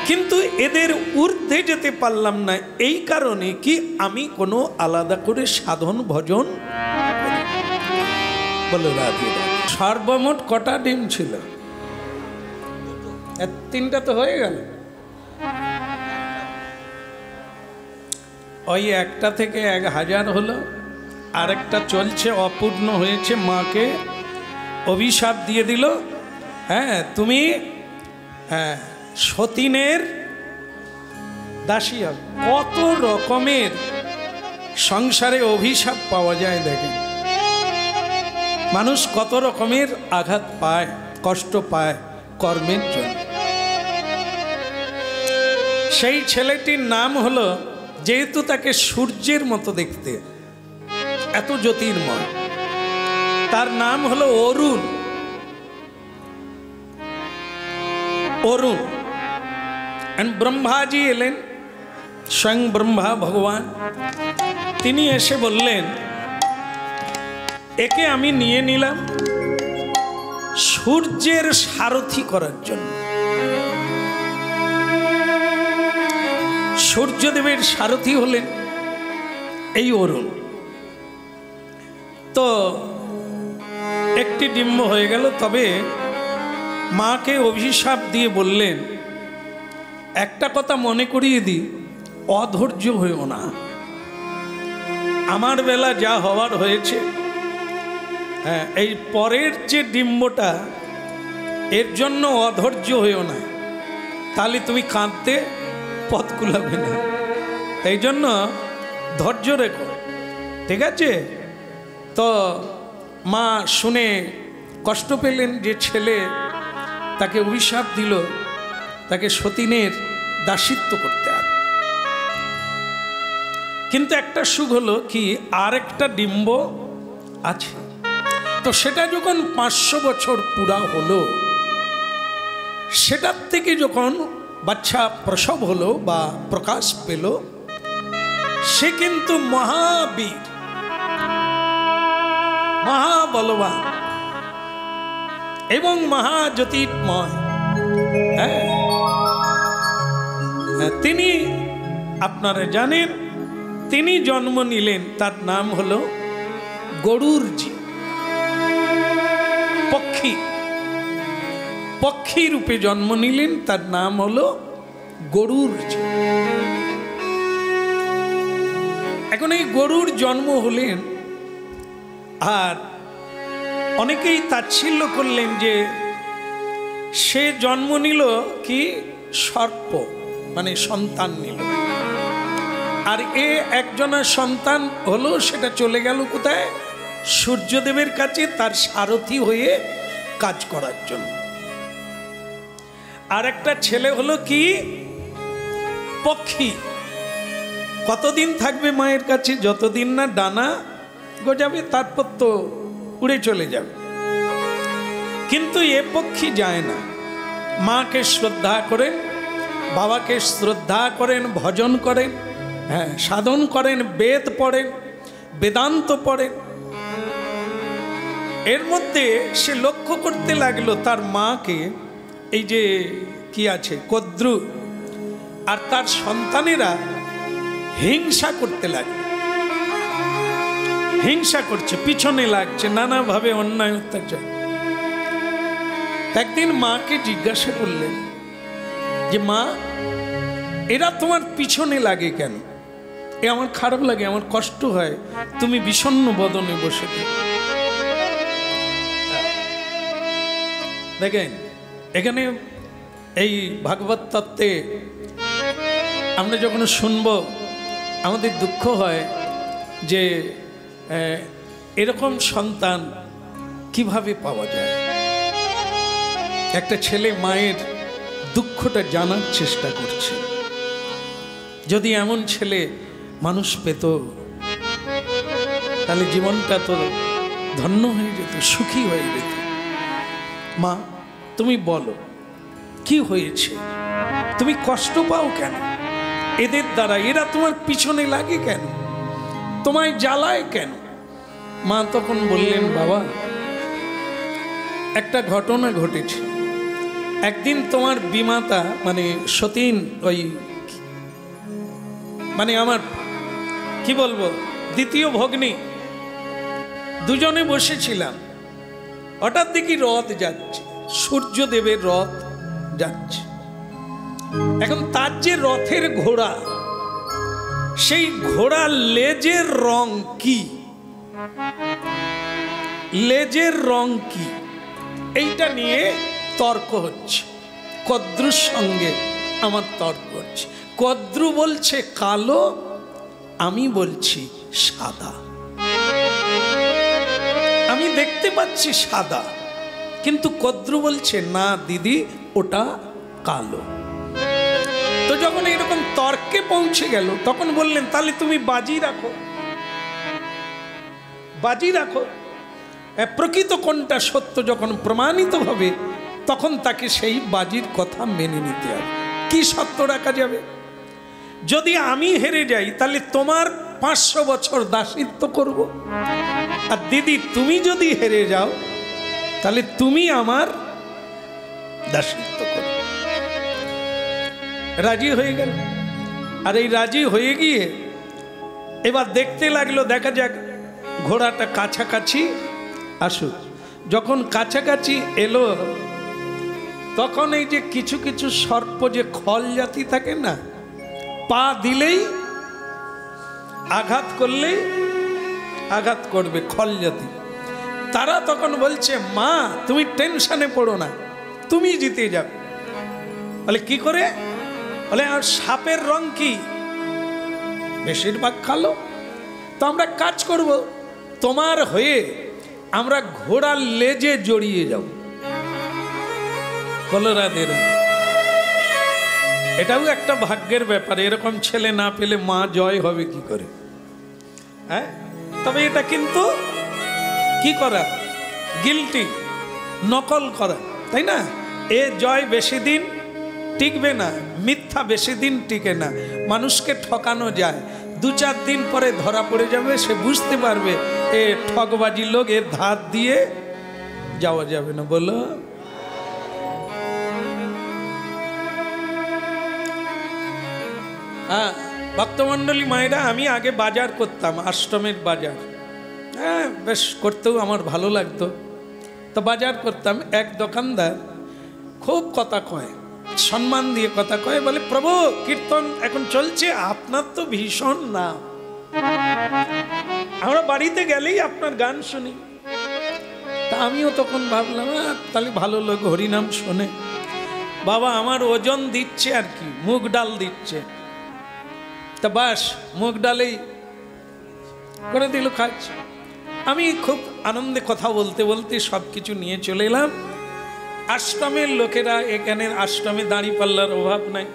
কিন্তু এদের ঊর্ধ্বে যেতে পারলাম না এই কারণে কি আমি কোনো আলাদা করে সাধন ভজন বলে রাখি। সর্বমোট কটা ডিম ছিল? 3টা তো হয়ে গেল। ওই একটা থেকে 1000 হলো, আরেকটা চলছে, অপূর্ণ হয়েছে, মাকে অভিশাপ দিয়ে দিল। হ্যাঁ, তুমি সতীনের দাসী হবে। কত রকমের সংসারে অভিশাপ পাওয়া যায় দেখেন। মানুষ কত রকমের আঘাত পায়, কষ্ট পায় কর্মের জন্য। সেই ছেলেটির নাম হলো, যেহেতু তাকে সূর্যের মতো দেখতে, এত জ্যোতির্ময়, তার নাম হলো অরুণ। অরুণ। ব্রহ্মাজি এলেন, স্বয়ং ব্রহ্মা ভগবান, তিনি এসে বললেন একে আমি নিয়ে নিলাম সূর্যের সারথি করার জন্য। সূর্যদেবের সারথি হলেন এই অরুণ। তো একটি ডিম্ব হয়ে গেল। তবে মাকে অভিশাপ দিয়ে বললেন, একটা কথা মনে করিয়ে দিই, অধৈর্য হইও না। আমার বেলা যা হওয়ার হয়েছে, হ্যাঁ, এই পরের যে ডিম্বটা, এর জন্য অধৈর্য হইও না, তাহলে তুমি কাঁদতে পথ কুলাবে না। এই জন্য ধৈর্য রেখো, ঠিক আছে? তো মা শুনে কষ্ট পেলেন যে ছেলে তাকে অভিশাপ দিল, তাকে সতীনের দাসিত্ব করতে হবে। কিন্তু একটা সুখ হলো কি, আর একটা ডিম্ব আছে। তো সেটা যখন 500 বছর পুরা হলো, সেটার থেকে যখন বাচ্চা প্রসব হলো বা প্রকাশ পেল, সে কিন্তু মহাবীর, মহাবলবান এবং মহাজ্যোতির্ময়। হ্যাঁ, তিনি আপনারা জানেন, তিনি জন্ম নিলেন, তার নাম হলো গরুড়জি, পক্ষী, পক্ষী রূপে জন্ম নিলেন, তার নাম হলো গরুড়জি। এখন এই গরুর জন্ম হলেন, আর অনেকেই তাচ্ছিল্য করলেন যে সে জন্ম নিল কি সর্প, মানে সন্তান নিল, আর এ একজনের সন্তান হলো, সেটা চলে গেল কোথায়? সূর্যদেবের কাছে তার সারথি হয়ে কাজ করার জন্য। আর একটা ছেলে হলো কি পক্ষী, কতদিন থাকবে মায়ের কাছে? যতদিন না ডানা গজাবে, তারপর তো উড়ে চলে যাবে। কিন্তু এ পক্ষী যায় না, মাকে শ্রদ্ধা করেন, বাবাকে শ্রদ্ধা করেন, ভজন করেন, হ্যাঁ, সাধন করেন, বেদ পড়েন, বেদান্ত পড়েন। এর মধ্যে সে লক্ষ্য করতে লাগলো তার মাকে, এই যে কি আছে কদ্রু আর তার সন্তানেরা হিংসা করতে লাগলো, হিংসা করছে, পিছনে লাগছে, নানাভাবে অন্যায় অত্যাচার। একদিন মাকে জিজ্ঞাসা করলেন যে মা, এরা তোমার পিছনে লাগে কেন? এ আমার খারাপ লাগে, আমার কষ্ট হয়, তুমি বিষণ্ণ বদনে বসে থাকো। দেখেন, এখানে এই ভাগবত তত্ত্বে আমরা যখন শুনব, আমাদের দুঃখ হয় যে এরকম সন্তান কিভাবে পাওয়া যায়। একটা ছেলে মায়ের দুঃখটা জানার চেষ্টা করছে। যদি এমন ছেলে মানুষ পেত, তাহলে জীবনটা তো ধন্য হয়ে যেত, সুখী হয়ে যেত। মা, তুমি বলো কি হয়েছে, তুমি কষ্ট পাও কেন এদের দ্বারা? এরা তোমার পিছনে লাগে কেন, তোমায় জ্বালায় কেন? মা তখন বললেন, বাবা, একটা ঘটনা ঘটেছে। একদিন তোমার বিমাতা মানে সতীন, ওই মানে আমার কি বলবো দ্বিতীয় ভগ্নী, দুজনে বসেছিলাম। হঠাৎ দেখি রথ যাচ্ছে, সূর্যদেবের রথ যাচ্ছে। এখন তার যে রথের ঘোড়া, সেই ঘোড়ার লেজের রং কি, লেজের রং কি, এইটা নিয়ে তর্ক হচ্ছে। কদ্রুর সঙ্গে আমার তর্ক হচ্ছে। কদ্রু বলছে কালো, আমি বলছি সাদা। আমি দেখতে পাচ্ছি সাদা, কিন্তু কদ্রু বলছে না দিদি, ওটা কালো। তো যখন এরকম তর্কে পৌঁছে গেল, তখন বললেন তাহলে তুমি বাজি রাখো, বাজি রাখো। প্রকৃত কোনটা সত্য যখন প্রমাণিত হবে, তখন তাকে সেই বাজির কথা মেনে নিতে হবে। কি সত্য রাখা যাবে? যদি আমি হেরে যাই, তাহলে তোমার 500 বছর দাসিত্ব করব, আর দিদি তুমি যদি হেরে যাও, তাহলে তুমি আমার দাসিত্ব করবে। রাজি হয়ে গেল। আর এই রাজি হয়ে গিয়ে এবার দেখতে লাগলো, দেখা যাক ঘোড়াটা কাছাকাছি আসুক। যখন কাছাকাছি এলো তখন এই যে কিছু কিছু সর্প যে খল জাতি থাকে না, পা দিলেই আঘাত করলেই আঘাত করবে, খল জাতি, তারা তখন বলছে মা তুমি টেনশনে পড়ো না, তুমি জিতে যাও। বলে কি করে? বলে আর সাপের রং কি? বেশিরভাগ কালো। তো আমরা কাজ করব, তোমার হয়ে আমরা ঘোড়ার লেজে জড়িয়ে যাব। কলরাদের এটাও একটা ভাগ্যের ব্যাপার, এরকম ছেলে না পেলে মা জয় হবে কি করে? হ্যাঁ, তবে এটা কিন্তু কি করা? গিলটি, নকল করা, তাই না? এ জয় বেশি দিন টিকবে না, মিথ্যা বেশি দিন টিকে না। মানুষকে ঠকানো যায়, 2-4 দিন পরে ধরা পড়ে যাবে, সে বুঝতে পারবে এ ঠকবাজি লোক, এর ধার দিয়ে যাওয়া যাবে না। বলো হ্যাঁ ভক্তমণ্ডলী মায়েরা, আমি আগে বাজার করতাম, আশ্রমের বাজার, হ্যাঁ বেশ করতেও আমার ভালো লাগতো। তো বাজার করতাম, এক দোকানদার খুব কথা কয়, সম্মান দিয়ে কথা কয়, বলে প্রভু কীর্তন এখন চলছে, আপনার তো ভীষণ নাম, আমরা বাড়িতে গেলেই আপনার গান শুনি। তা আমিও তখন ভাবলাম তাহলে ভালো লোক হরিনাম শোনে। বাবা আমার ওজন দিচ্ছে আর কি, মুগ ডাল দিচ্ছে, তা বাস মুগ ডালেই করে দিল খাচ্ছে। আমি খুব আনন্দে কথা বলতে বলতে সব কিছু নিয়ে চলে এলাম। আশ্রমের লোকেরা, এখানে আশ্রমে দাঁড়িপাল্লার অভাব নাই,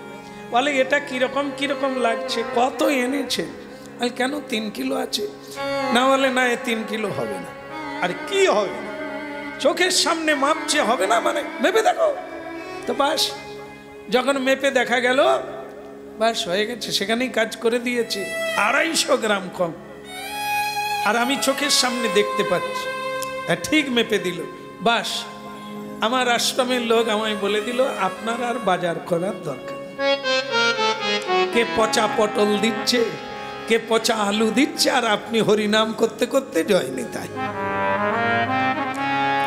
বলে এটা কিরকম কিরকম লাগছে, কত এনেছে? আর কেন 3 কিলো আছে? না বলে না, 3 কিলো হবে না। আর কি হবে? চোখের সামনে মাপছে, হবে না মানে মেপে দেখো। তো বাস যখন মেপে দেখা গেল বাস হয়ে গেছে, সেখানেই কাজ করে দিয়েছে, 250 গ্রাম কম। আর আমি চোখের সামনে দেখতে পাচ্ছি, ঠিক মেপে দিল। বাস আমার আশ্রমের লোক আমায় বলে দিল আপনার আর বাজার করার দরকার। কে পচা পটল দিচ্ছে, কে পচা আলু দিচ্ছে, আর আপনি হরিনাম করতে করতে জয় নিতাই।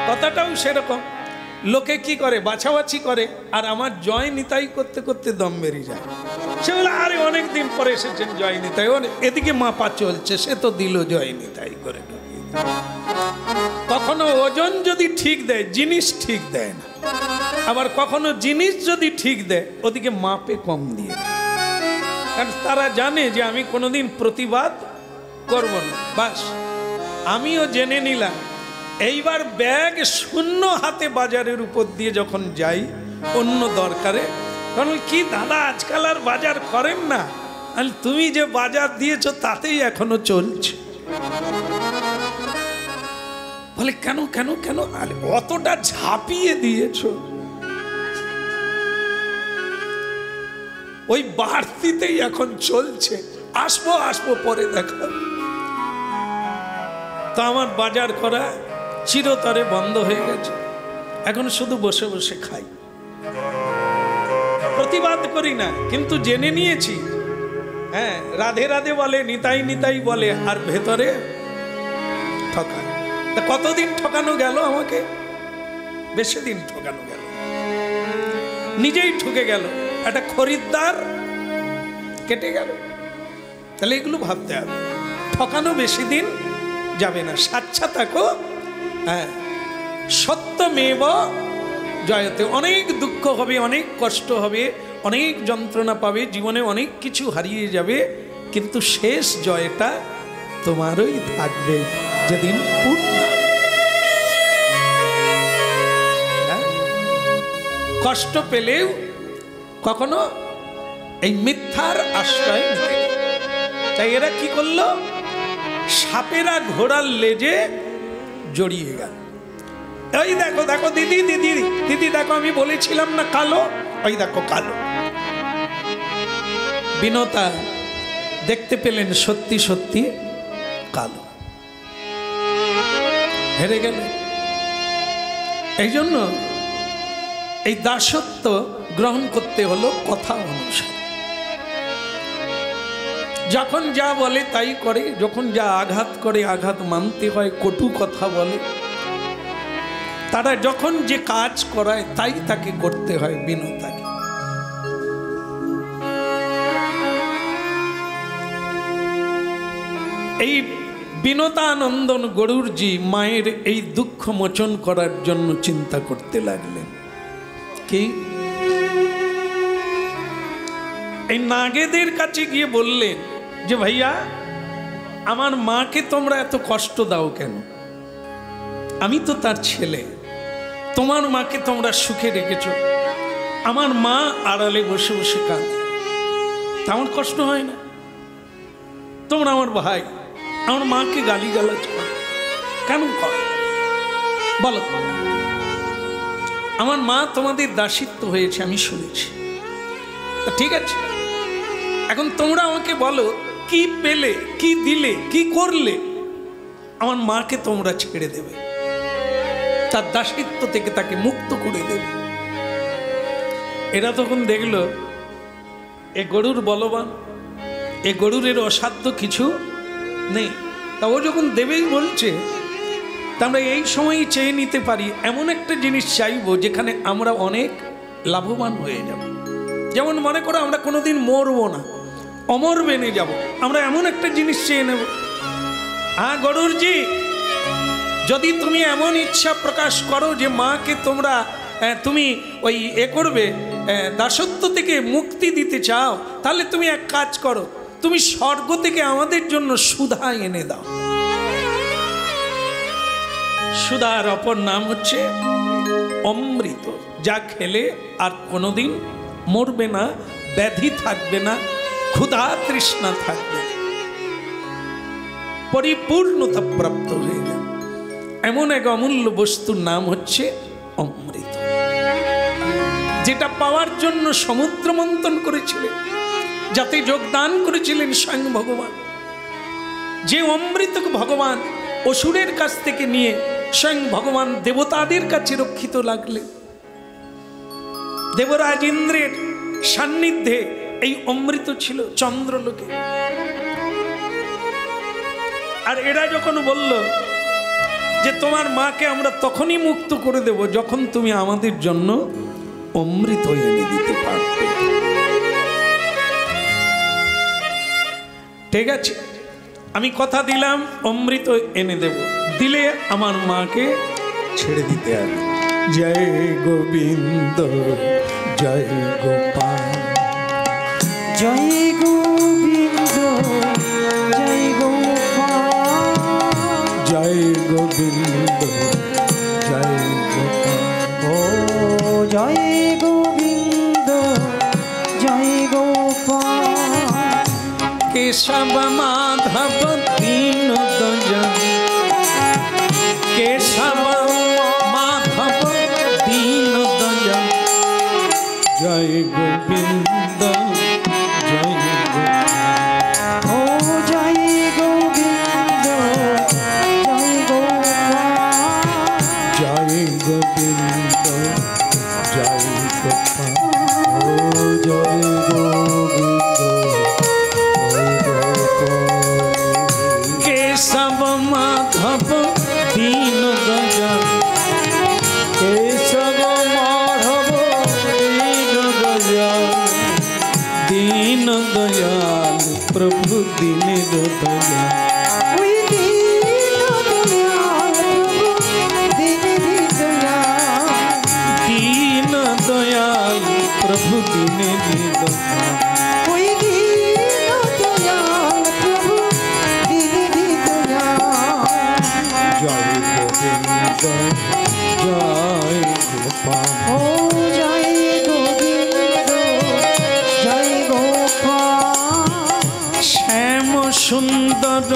কথাটাও সেরকম, লোকে কি করে বাছাবাছি করে, আর আমার জয় নিতাই করতে করতে দম বেরিয়ে যায়। সে বলে আরে অনেকদিন পরে এসেছেন জয় নিতাই, এদিকে মাপা চলছে, সে তো দিল জয় নিতাই করে। কখনো ওজন যদি ঠিক দেয়, জিনিস ঠিক দেয় না, আবার কখনো জিনিস যদি ঠিক দেয় ওদিকে মাপে কম দিয়ে দেয়। কারণ তারা জানে যে আমি কোনোদিন প্রতিবাদ করব না। বাস আমিও জেনে নিলাম, এইবার ব্যাগ শূন্য হাতে বাজারের উপর দিয়ে যখন যাই অন্য দরকারে, কারণ কি দাদা আজকাল আর বাজার করেন না, আর তুমি যে বাজার দিয়েছো তাতেই এখনো চলছে। বলে কেন কেন কেন? আরে অতটা ঝাঁপিয়ে দিয়েছ, ওই বাড়তিতেই এখন চলছে, আসবো আসবো পরে দেখা। তা আমার বাজার করা চিরতরে বন্ধ হয়ে গেছে, এখন শুধু বসে বসে খাই, প্রতিবাদ করি না, কিন্তু জেনে নিয়েছি হ্যাঁ রাধে রাধে বলে, নিতাই নিতাই বলে, আর ভেতরে ঠকায়। তা কতদিন ঠকানো গেল আমাকে? বেশি দিন ঠকানো গেল, নিজেই ঠকে গেল, একটা খরিদ্দার কেটে গেল। তাহলে এগুলো ভাবতে হবে, ঠকানো বেশি দিন যাবে না, সাচ্ছা থাকো। হ্যাঁ সত্যমেব জয়তে, অনেক দুঃখ হবে, অনেক কষ্ট হবে, অনেক যন্ত্রণা পাবে, জীবনে অনেক কিছু হারিয়ে যাবে, কিন্তু শেষ জয়টা তোমারই থাকবে যেদিন পূর্ণ। কষ্ট পেলেও কখনো এই মিথ্যার আশ্রয় নিতে। তাই এরা কি করলো? সাপেরা ঘোড়ার লেজে জড়িয়ে গেল। এই দেখো দেখো দিদি দিদি দিদি দেখো, আমি বলেছিলাম না কালো, ওই দেখো কালো। বিনতা দেখতে পেলেন সত্যি সত্যি কালো, হেরে গেল। এই জন্য এই দাসত্ব গ্রহণ করতে হলো কথা অনুসারে। যখন যা বলে তাই করে, যখন যা আঘাত করে আঘাত মানতে হয়, কটু কথা বলে। তারা যখন যে কাজ করায় তাই তাকে করতে হয় বিনতাকে। এই বিনতানন্দন গরুরজি মায়ের এই দুঃখ মোচন করার জন্য চিন্তা করতে লাগলেন। কি এই নাগেদের কাছে গিয়ে বললেন যে ভাইয়া, আমার মাকে তোমরা এত কষ্ট দাও কেন? আমি তো তার ছেলে, তোমার মাকে তোমরা সুখে রেখেছ, আমার মা আড়ালে বসে বসে কাঁদে, আমার কষ্ট হয় না? তোমরা আমার ভাই, আমার মাকে গালিগালাজ করো কেন? বলো, আমার মা তোমাদের দাসিত্ব হয়েছে আমি শুনেছি, ঠিক আছে, এখন তোমরা আমাকে বলো কি পেলে, কি দিলে, কি করলে আমার মাকে তোমরা ছেড়ে দেবে, তার দাসিত্ব থেকে তাকে মুক্ত করে দেবে? এরা তখন দেখলো এ গরুর বলবান, এ গরুর এর অসাধ্য কিছু নেই, তা ও যখন দেবেই বলছে, তা আমরা এই সময়ই চেয়ে নিতে পারি এমন একটা জিনিস চাইবো যেখানে আমরা অনেক লাভবান হয়ে যাব। যেমন মনে করো আমরা কোনোদিন মরবো না, অমর বেনে যাব, আমরা এমন একটা জিনিস চেয়ে নেব। হ্যাঁ গরুরজি, যদি তুমি এমন ইচ্ছা প্রকাশ করো যে মাকে তোমরা তুমি ওই করবে, দাসত্ব থেকে মুক্তি দিতে চাও, তাহলে তুমি এক কাজ করো, তুমি স্বর্গ থেকে আমাদের জন্য সুধা এনে দাও। সুধার অপর নাম হচ্ছে অমৃত, যা খেলে আর কোনোদিন মরবে না, ব্যাধি থাকবে না, ক্ষুধা তৃষ্ণা থাকবে না, পরিপূর্ণতা প্রাপ্ত হয়ে যাবে। এমন এক অমূল্য বস্তুর নাম হচ্ছে অমৃত, যেটা পাওয়ার জন্য সমুদ্র মন্থন করেছিলেন, যাতে যোগদান করেছিলেন স্বয়ং ভগবান। যে অমৃতকে ভগবান অসুরের কাছ থেকে নিয়ে স্বয়ং ভগবান দেবতাদের কাছে রক্ষিত লাগলেন। দেবরাজ ইন্দ্রের সান্নিধ্যে এই অমৃত ছিল চন্দ্রলোকে। আর এরা যখন বলল যে তোমার মাকে আমরা তখনই মুক্ত করে দেব যখন তুমি আমাদের জন্য অমৃত এনে দিতে পারবে। ঠিক আছে, আমি কথা দিলাম অমৃত এনে দেব, দিলে আমার মাকে ছেড়ে দিতে হবে। জয় গোবিন্দ জয় গোপাল,
জয় গোবিন্দ জয় গোপাল,
জয় গোবিন্দ জয় গোপাল,
ও জয় গোবিন্দ জয় গোপাল।
কেশব মাধব দীন দয়াল, কেশব মাধব দীন দয়াল, জয় গোবিন্দ জয় গোপাল,
ও জয় গোবিন্দ জয় গোপাল,
জয় গোবিন্দ জয় গোপাল, ও জয় গোবিন্দ জয় গোপাল। কেশব মাধব দীন দয়াল, কেশব মাধব দীন দয়াল, দীন দয়াল প্রভু দীনের দয়াল,
ওই দীন দয়াল প্রভু দীনের দয়াল,
দীন দয়াল প্রভু দীনের দয়াল,
ওই দীন দয়াল প্রভু দীনের দয়াল।
জয় গোবিন্দ জয় গোপাল,
ও জয় গোবিন্দ জয় গোপাল,
শ্যাম সুন্দর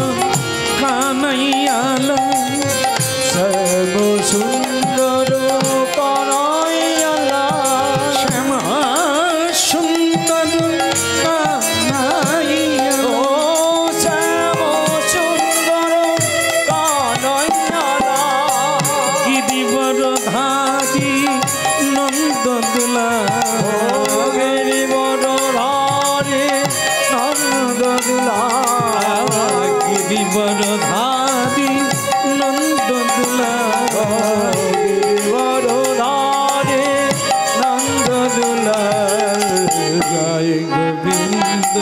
কানাইয়াল,
সর্ব সুন্দর করয়ালা,
শ্যাম সুন্দর কানাইয়াল,
ও শ্যাম সুন্দর করয়ালা,
গিরিবর ধারি নন্দ দুলাল,
ও গিরিবর ধারি নন্দ দুলাল, গিরিবর ধারে নন্দ দুলাল জয় গোবিন্দ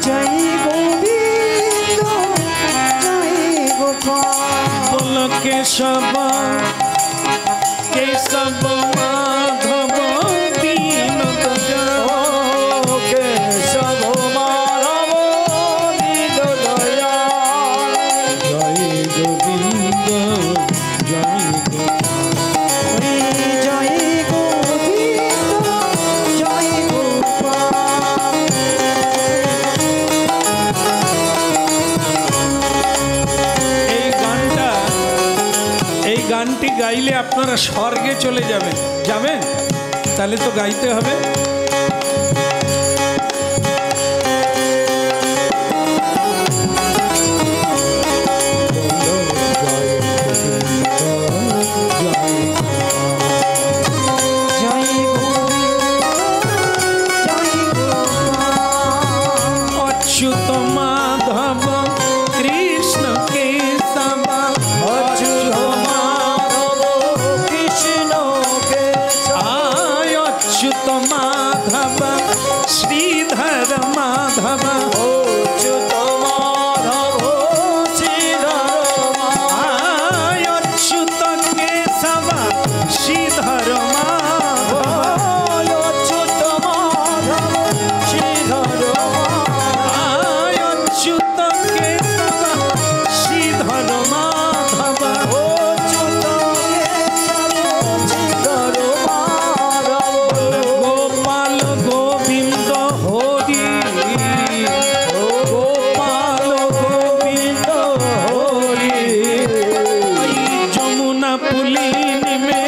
জয় গোবিন্দ জয় গোপাল
বল কেশব কেশব মাধব দীন দয়াল
কেশব মাধব দীন দয়াল
জয় গোবিন্দ জয় গোপাল
জয় গোবিন্দ জয় গোপাল
এই গানটি গাইলে আপনারা স্বর্গে চলে যাবেন। যাবেন? তাহলে তো গাইতে হবে।
জয় গোবিন্দ জয় গোপাল
অচ্যুত মাধব কৃষ্ণ কেশব
অচ্যুত মাধব কৃষ্ণ কেশব
আয় অচ্যুত মাধব শ্রীধর মাধব
অচ্যুত মাধব শ্রীধর
আয় অচ্যুত কেশব শ্রীধর মাধব
অচ্যুত মাধব শ্রীধর
আয় অচ্যুত কেশব শ্রীধর মাধব
অচ্যুত কেশব শ্রীধর মাধব
গোপাল গোবিন্দ হরি গোপাল গোবিন্দ হরি যমুনা পুলিন মে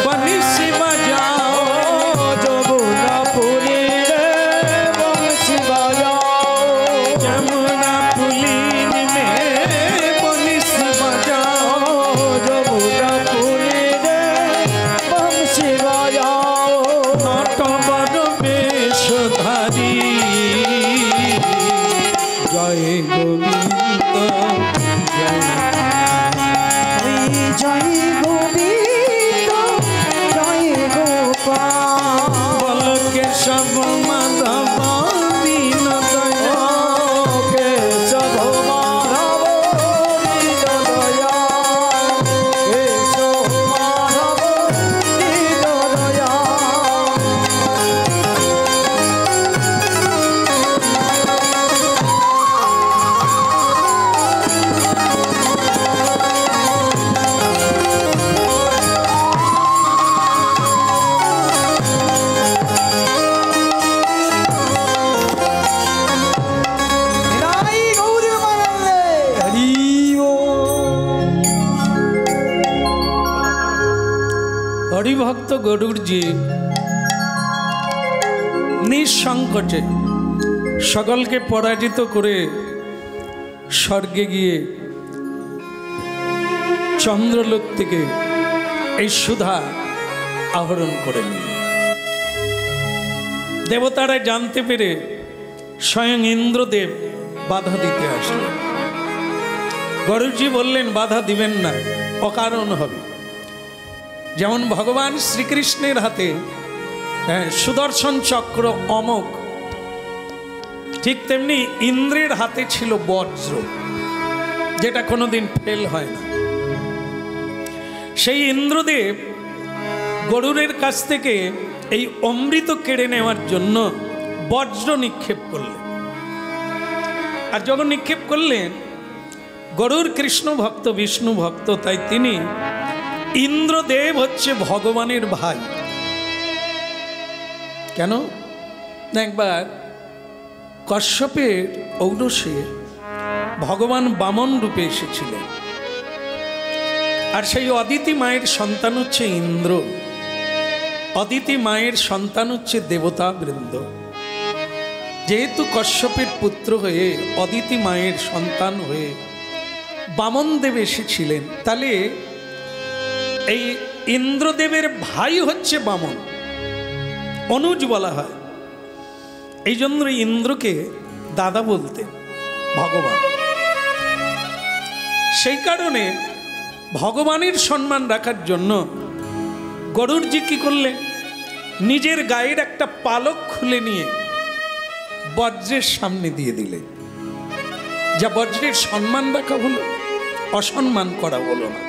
বংশী বাজাও
যমুনা পুরী রে বংশী বাজাও
যমুনা পুলিন মে বংশী বাজাও
যমুনা পুরী রে বংশী বাজাও
নটবর বেশধারী জয় গোবিন্দ জয়
জয় গোবিন্দ জয় গোপাল
বল কেশব মাধব দীন দয়াল
কেশব মাধব দীন দয়াল কেশব মাধব দীন দয়াল নিরাই গৌর মানন্দে হরি ওম
হরিভক্ত গরুড়জি নিঃসংকোচে সকলকে পরাজিত করে স্বর্গে গিয়ে চন্দ্রলোক থেকে এই সুধা আহরণ করে নিল। দেবতারা জানতে পেরে স্বয়ং ইন্দ্রদেব বাধা দিতে আসলেন। গরুজি বললেন বাধা দিবেন না, অকারণ হবে। যেমন ভগবান শ্রীকৃষ্ণের হাতে সুদর্শন চক্র অমোঘ, ঠিক তেমনি ইন্দ্রের হাতে ছিল বজ্র, যেটা কোনোদিন ফেল হয় না। সেই ইন্দ্রদেব গরুরের কাছ থেকে এই অমৃত কেড়ে নেওয়ার জন্য বজ্র নিক্ষেপ করলেন। আর যখন নিক্ষেপ করলেন, গরুর কৃষ্ণ ভক্ত বিষ্ণু ভক্ত, তাই তিনি ইন্দ্রদেব হচ্ছে ভগবানের ভাই। কেন না, একবার কশ্যপের ঔরসে ভগবান বামন রূপে এসেছিলেন, আর সেই অদিতি মায়ের সন্তান হচ্ছে ইন্দ্র, অদিতি মায়ের সন্তান হচ্ছে দেবতা বৃন্দ। যেহেতু কশ্যপের পুত্র হয়ে অদিতি মায়ের সন্তান হয়ে বামন দেব এসেছিলেন, তাহলে এই ইন্দ্রদেবের ভাই হচ্ছে বামন, অনুজ বলা হয়। এই জন্য ইন্দ্রকে দাদা বলতেন ভগবান। সেই কারণে ভগবানের সম্মান রাখার জন্য গরুড়জি কি করলেন, নিজের গায়ের একটা পালক খুলে নিয়ে বজ্রের সামনে দিয়ে দিলেন। যা বজ্রের সম্মান রাখা হলো, অসম্মান করা হলো না।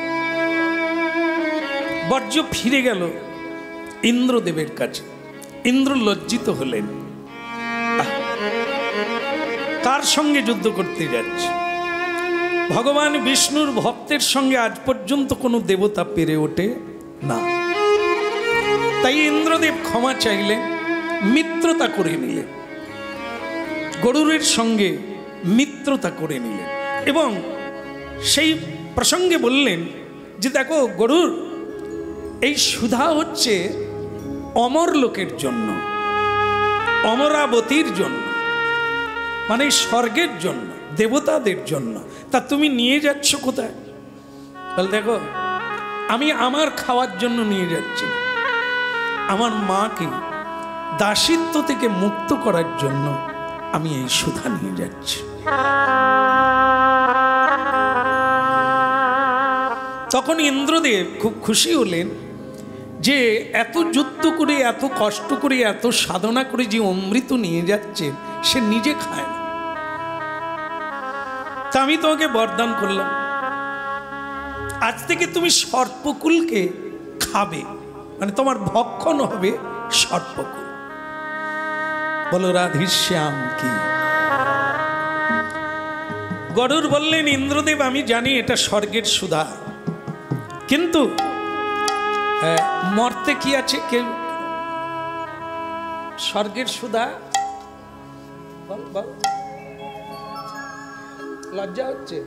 বজ্র ফিরে গেল ইন্দ্রদেবের কাছে। ইন্দ্র লজ্জিত হলেন, কার সঙ্গে যুদ্ধ করতে যাচ্ছে? ভগবান বিষ্ণুর ভক্তের সঙ্গে আজ পর্যন্ত কোনো দেবতা পেরে ওঠে না। তাই ইন্দ্রদেব ক্ষমা চাইলেন, মিত্রতা করে নিলেন, গরুরের সঙ্গে মিত্রতা করে নিলেন এবং সেই প্রসঙ্গে বললেন যে দেখো গরুর, এই সুধা হচ্ছে অমর লোকের জন্য, অমরাবতীর জন্য, মানে স্বর্গের জন্য, দেবতাদের জন্য। তা তুমি নিয়ে যাচ্ছ কোথায়? বল দেখো, আমি আমার খাওয়ার জন্য নিয়ে যাচ্ছি, আমার মাকে দাসিত্ব থেকে মুক্ত করার জন্য আমি এই সুধা নিয়ে যাচ্ছি। তখন ইন্দ্রদেব খুব খুশি হলেন যে এত যুদ্ধ করে, এত কষ্ট করে, এত সাধনা করে যে অমৃত নিয়ে যাচ্ছে সে নিজে খায় না। তা আমি তোমাকে বরদান করলাম, আজ থেকে তুমি সর্পকুলকে খাবে, মানে তোমার ভক্ষণ হবে সর্পকুল। বলো রাধেশ্যাম কি। গরুর বললেন, ইন্দ্রদেব আমি জানি এটা স্বর্গের সুধা, কিন্তু মর্তে কি আছে? কেউ স্বর্গের সুধা বল বল, লজ্জা হচ্ছে?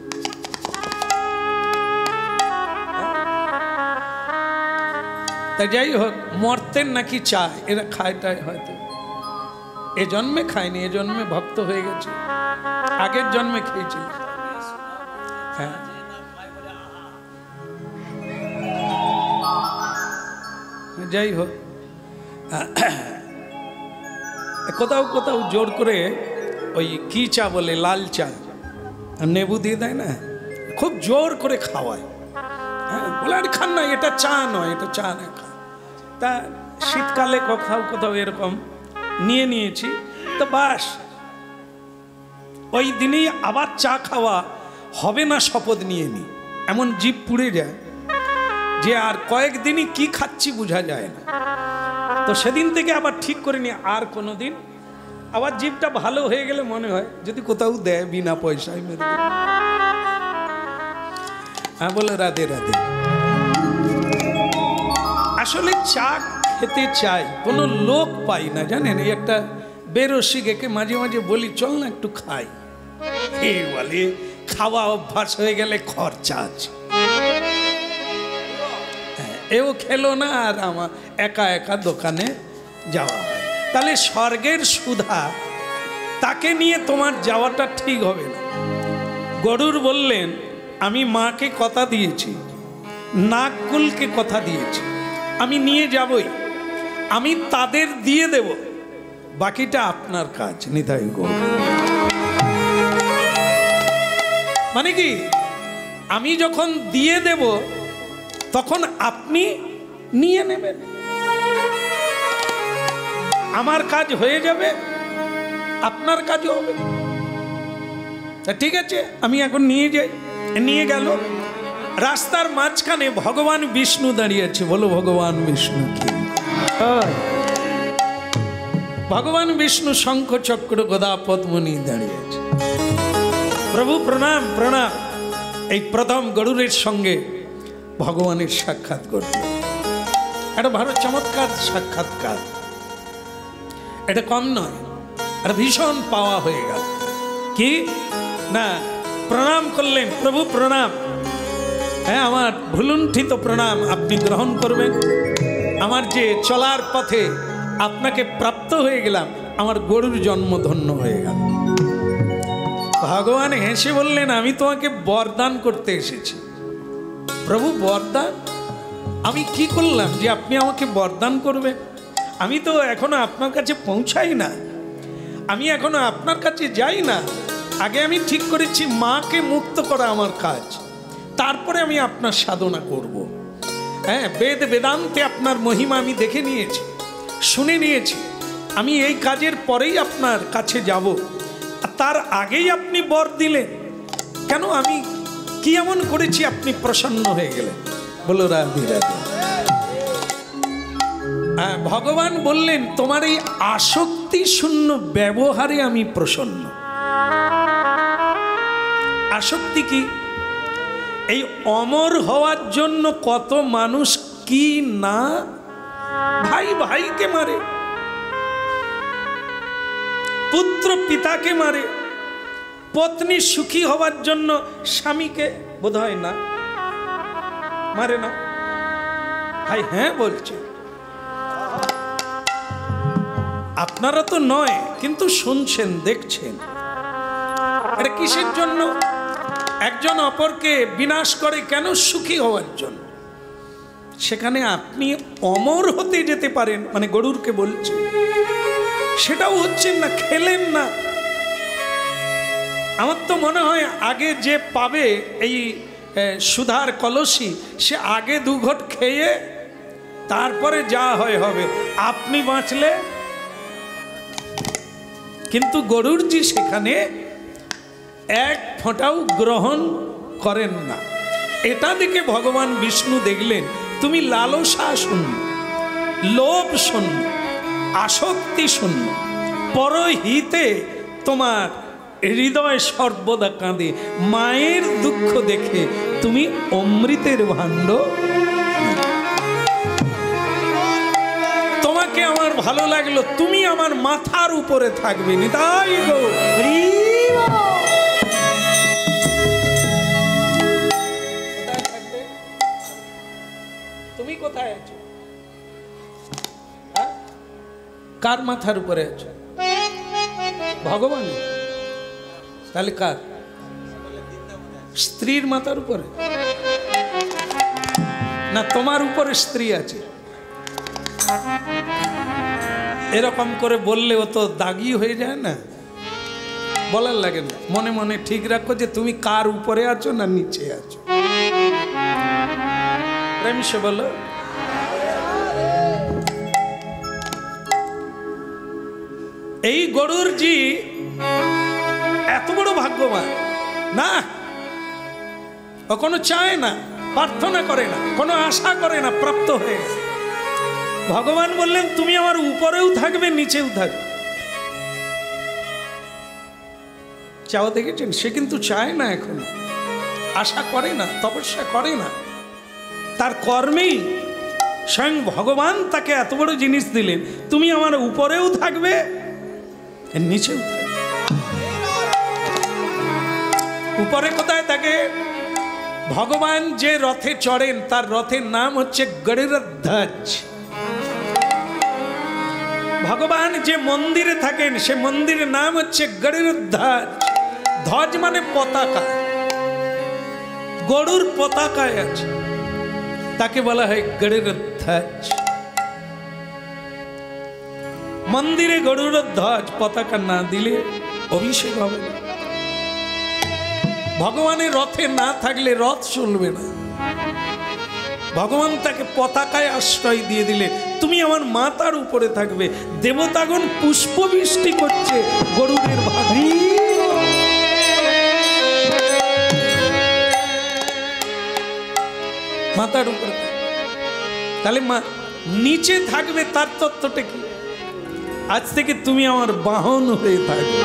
তা যাই হোক, মর্তের নাকি চায়, এরা খায় টায় হয়তো এ জন্মে খায়নি, এ জন্মে ভক্ত হয়ে গেছে, আগের জন্মে খেয়েছিল। হ্যাঁ, যাই হোক, কোথাও কোথাও জোর করে ওই কি চা বলে, লাল চা, নেবু দিয়ে দেয় না, খুব জোর করে খাওয়ায়। হ্যাঁ, বলে আর খান না, এটা চা নয়, এটা চা না খা। তা শীতকালে কোথাও কোথাও এরকম নিয়ে নিয়েছি, তো বাস ওই দিনই আবার চা খাওয়া হবে না শপথ নিয়ে নি, এমন জিভ পুড়ে যায় যে আর কয়েকদিনই কি খাচ্ছি বোঝা যায় না। তো সেদিন থেকে আবার ঠিক করে নি, আর কোনো দিন আবার জিভটা ভালো হয়ে গেলে মনে হয় যদি কোথাও দেয় বিনা পয়সায় মেরে দেয়। হ্যাঁ, বলে রাধে রাধে। আসলে চা খেতে চাই, কোনো লোক পাই না, জানেন? এই একটা বেরসিকে মাঝে মাঝে বলি চল না একটু খাই, এই বলে খাওয়া অভ্যাস হয়ে গেলে খরচা আছে। এও খেলো না আর আমার একা একা দোকানে যাওয়া হয়। তাহলে স্বর্গের সুধা, তাকে নিয়ে তোমার যাওয়াটা ঠিক হবে না। গরুর বললেন, আমি মাকে কথা দিয়েছি, নাগকুলকে কথা দিয়েছি, আমি নিয়ে যাবই, আমি তাদের দিয়ে দেব, বাকিটা আপনার কাজ। নিতাই গো, মানে কি, আমি যখন দিয়ে দেব তখন আপনি নিয়ে নেবেন, আমার কাজ হয়ে যাবে, আপনার কাজও হবে। ঠিক আছে, আমি এখন নিয়ে যাই। নিয়ে গেল, রাস্তার মাঝখানে ভগবান বিষ্ণু দাঁড়িয়ে আছে। বলো ভগবান বিষ্ণু কি। ভগবান বিষ্ণু শঙ্খ চক্র গদা পদ্ম নিয়ে দাঁড়িয়ে আছে। প্রভু প্রণাম প্রণাম। এই প্রথম গরুরের সঙ্গে ভগবানের সাক্ষাৎ ঘটল। এটা ভালো চমৎকার সাক্ষাৎকার, এটা কম নয়, এটা ভীষণ পাওয়া হয়ে গেল। কি না, প্রণাম করলেন, প্রভু প্রণাম, হ্যাঁ আমার ভুলুণ্ঠিত প্রণাম আপনি গ্রহণ করবেন। আমার যে চলার পথে আপনাকে প্রাপ্ত হয়ে গেলাম, আমার গরুর জন্ম ধন্য হয়ে গেল। ভগবান হেসে বললেন, আমি তোমাকে বরদান করতে এসেছি। প্রভু বরদান? আমি কি করলাম যে আপনি আমাকে বরদান করবেন? আমি তো এখনো আপনার কাছে পৌঁছাই না, আমি এখনো আপনার কাছে যাই না। আগে আমি ঠিক করেছি মাকে মুক্ত করা আমার কাজ, তারপরে আমি আপনার সাধনা করব। হ্যাঁ, বেদ বেদান্তে আপনার মহিমা আমি দেখে নিয়েছি, শুনে নিয়েছি। আমি এই কাজের পরেই আপনার কাছে যাব। তার আগেই আপনি বর দিলেন কেন? আমি কি এমন করেছি আপনি প্রসন্ন হয়ে গেলেন? বলো রাধে রাধে। ভগবান বললেন তোমার এই আসক্তি শূন্য ব্যবহারে আমি প্রসন্ন। আসক্তি কি? এই অমর হওয়ার জন্য কত মানুষ কি না ভাই ভাইকে মারে, পুত্র পিতাকে মারে, পত্নী সুখী হওয়ার জন্য স্বামীকে বোধ হয় না মারে না ভাই? হ্যাঁ বলছে। আপনারা তো নয়, কিন্তু শুনছেন, দেখছেন। এটা কিসের জন্য? একজন অপরকে বিনাশ করে কেন? সুখী হওয়ার জন্য। সেখানে আপনি অমর হতে যেতে পারেন, মানে গরুরকে বলছে, সেটাও হচ্ছেন না, খেলেন না। আমার তো মনে হয় আগে যে পাবে এই সুধার কলসি, সে আগে 2 ঘট খেয়ে তারপরে যা হয় হবে। আপনি বাঁচলে, কিন্তু গরুরজি সেখানে 1 ফোঁটাও গ্রহণ করেন না। এটা দেখে ভগবান বিষ্ণু দেখলেন তুমি লালসা শূন্য, লোভ শূন্য, আসক্তি শূন্য, পরহিতে তোমার হৃদয় সর্বদা কাঁদে। মায়ের দুঃখ দেখে তুমি অমৃতের ভাণ্ড। তোমাকে আমার ভালো লাগলো, তুমি আমার মাথার উপরে থাকবে। নিতাই গো। তুমি কোথায় আছো? কার মাথার উপরে আছো? ভগবান। তাহলে কার? স্ত্রীর মাথার উপরে না তোমার উপরে স্ত্রী আছে? এরকম করে বললে ও তো দাগি হয়ে যায় না, বলার লাগে না। মনে মনে ঠিক রাখো যে তুমি কার উপরে আছো না নিচে আছো। প্রেম সে বলো। এই গরুরজি এত বড় ভাগ্যবান না, ও কোনো চায় না, প্রার্থনা করে না, কোনো আশা করে না প্রাপ্ত হয়ে। ভগবান বললেন তুমি আমার উপরেও থাকবে, নিচেও থাকবে। চাও দেখেছেন? সে কিন্তু চায় না, এখন আশা করে না, তপস্যা করে না। তার কর্মেই স্বয়ং ভগবান তাকে এত বড় জিনিস দিলেন, তুমি আমার উপরেও থাকবে, নিচেও থাকবে। উপরে কোথায় থাকে? ভগবান যে রথে চড়েন তার রথের নাম হচ্ছে গড়িরধ্বজ। ভগবান যে মন্দিরে থাকেন সে মন্দিরের নাম হচ্ছে গড়িরধ্বজ। ধ্বজ মানে পতাকা, গরুর পতাকায় আছে, তাকে বলা হয় গড়িরধ্বজ। মন্দিরে গরুর ধ্বজ পতাকা না দিলে অভিষেক হবে না। ভগবানের রথে না থাকলে রথ চলবে না। ভগবান তাকে পতাকায় আশ্রয় দিয়ে দিলে তুমি আমার মাথার উপরে থাকবে। দেবতাগণ পুষ্প বৃষ্টি করছে গরুরের ভাগি। মাথার উপরে। তাহলে নিচে থাকবে তার তত্ত্বটা কি? আজ থেকে তুমি আমার বাহন হয়ে থাকবে।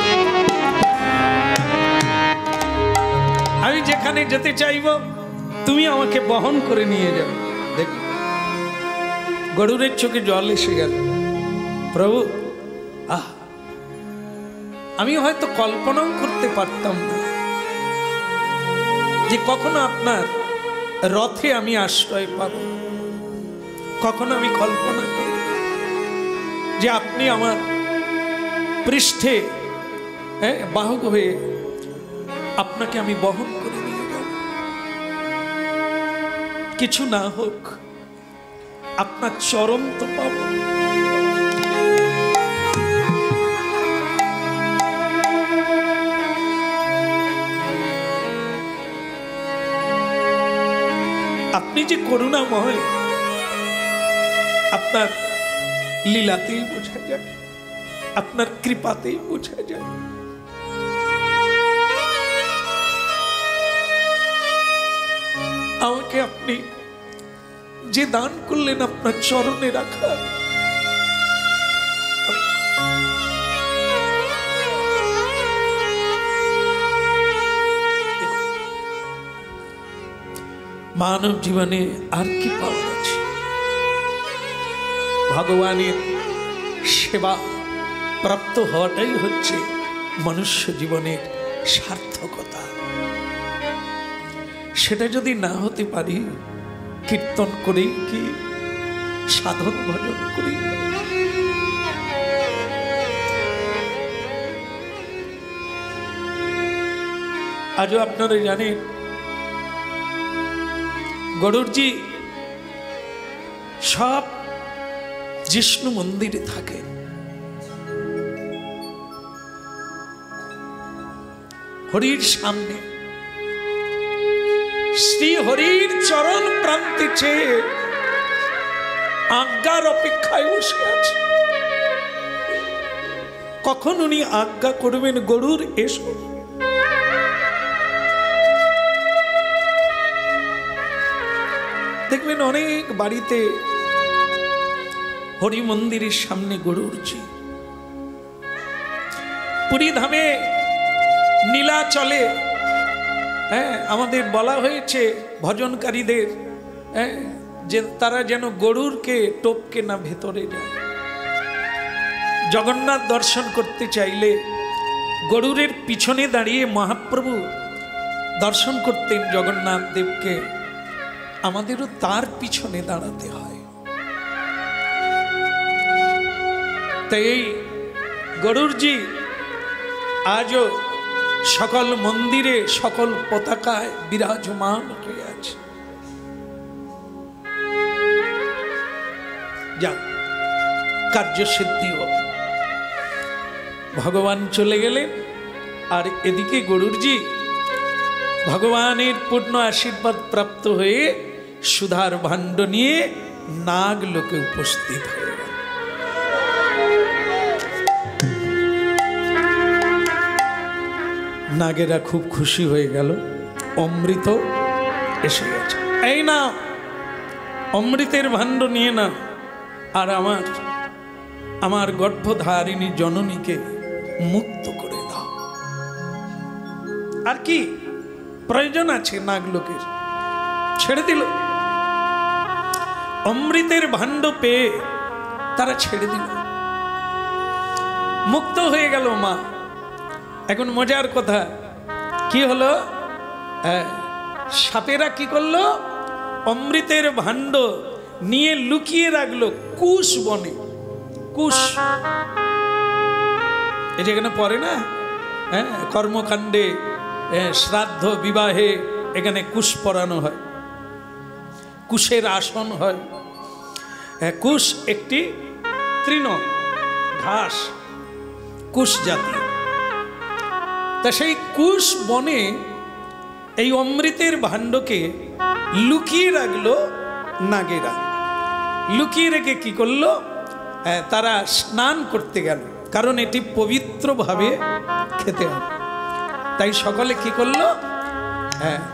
আমি যেখানে যেতে চাইব তুমি আমাকে বহন করে নিয়ে যাবে। দেখ, গরুরের চোখে জল এসে গেল। প্রভু, আমি হয়তো কল্পনাও করতে পারতাম না যে কখনো আপনার রথে আমি আশ্রয় পাব। কখনো আমি কল্পনা করি যে আপনি আমার পৃষ্ঠে বাহক হয়ে আপনাকে আমি বহন করে নিয়ে যাব। কিছু না হোক আপনার চরণ তো পাব। আপনি যে করুণাময়, আপনার লীলাতেই বোঝা যায়, আপনার কৃপাতেই বোঝা যায়। আমাকে আপনি যে দান করলেন আপনার চরণে রাখা, মানব জীবনে আর কি পাওয়া আছে? ভগবানের সেবা প্রাপ্ত হওয়াটাই হচ্ছে মনুষ্য জীবনের সার্থকতা। সেটা যদি না হতে পারি, কীর্তন করেই কি, সাধন ভজন করি? আজও আপনারা জানেন গরুড়জি সব জিষ্ণু মন্দিরে থাকেন। হরির সামনে শ্রী হরির চরণ প্রান্তে চেয়ে আজ্ঞার অপেক্ষায় বসে আছে। কখন উনি আজ্ঞা করবেন, গরুর এসো। দেখবেন অনেক বাড়িতে হরি মন্দিরের সামনে গরুড়জি। পুরী ধামে নীলা চলে, হ্যাঁ, আমাদের বলা হয়েছে ভজনকারীদের, হ্যাঁ, যে তারা যেন গরুরকে টপকে না ভেতরে যায়। জগন্নাথ দর্শন করতে চাইলে গরুরের পিছনে দাঁড়িয়ে মহাপ্রভু দর্শন করতেন জগন্নাথ দেবকে। আমাদেরও তার পিছনে দাঁড়াতে হয়। তাই এই গরুড়জি আজও সকল মন্দিরে সকল পতাকায় বিরাজমান হয়ে আছে। যা কার্যসিদ্ধি হবে। ভগবান চলে গেলেন, আর এদিকে গরুড়জি ভগবানের পূর্ণ আশীর্বাদ প্রাপ্ত হয়ে সুধার ভাণ্ড নিয়ে নাগ লোকে উপস্থিত হয়ে গেল। নাগেরা খুব খুশি হয়ে গেল, অমৃত এসে গেছে, এই না অমৃতের ভাণ্ড নিয়ে না, আর আমার গর্ভধারিণী জননীকে মুক্ত করে দাও। আর কি প্রয়োজন আছে নাগলোকের? ছেড়ে দিল। অমৃতের ভাণ্ড পেয়ে তারা ছেড়ে দিল, মুক্ত হয়ে গেল মা। এখন মজার কথা কি হলো, সাপেরা কি করলো? অমৃতের ভাণ্ড নিয়ে লুকিয়ে রাখলো কুশ বনে। কুশ এই যেখানে পড়ে না, হ্যাঁ, কর্মকাণ্ডে, শ্রাদ্ধ, বিবাহে এখানে কুশ পরানো হয়, কুশের আসন হয়। কুশ একটি তৃণ ঘাস, কুশ জাতীয়। তা সেই কুশ বনে এই অমৃতের ভাণ্ডকে লুকিয়ে রাখলো নাগেরা। লুকিয়ে রেখে কি করলো, তারা স্নান করতে গেল, কারণ এটি পবিত্রভাবে খেতে হবে। তাই সকলে কি করলো,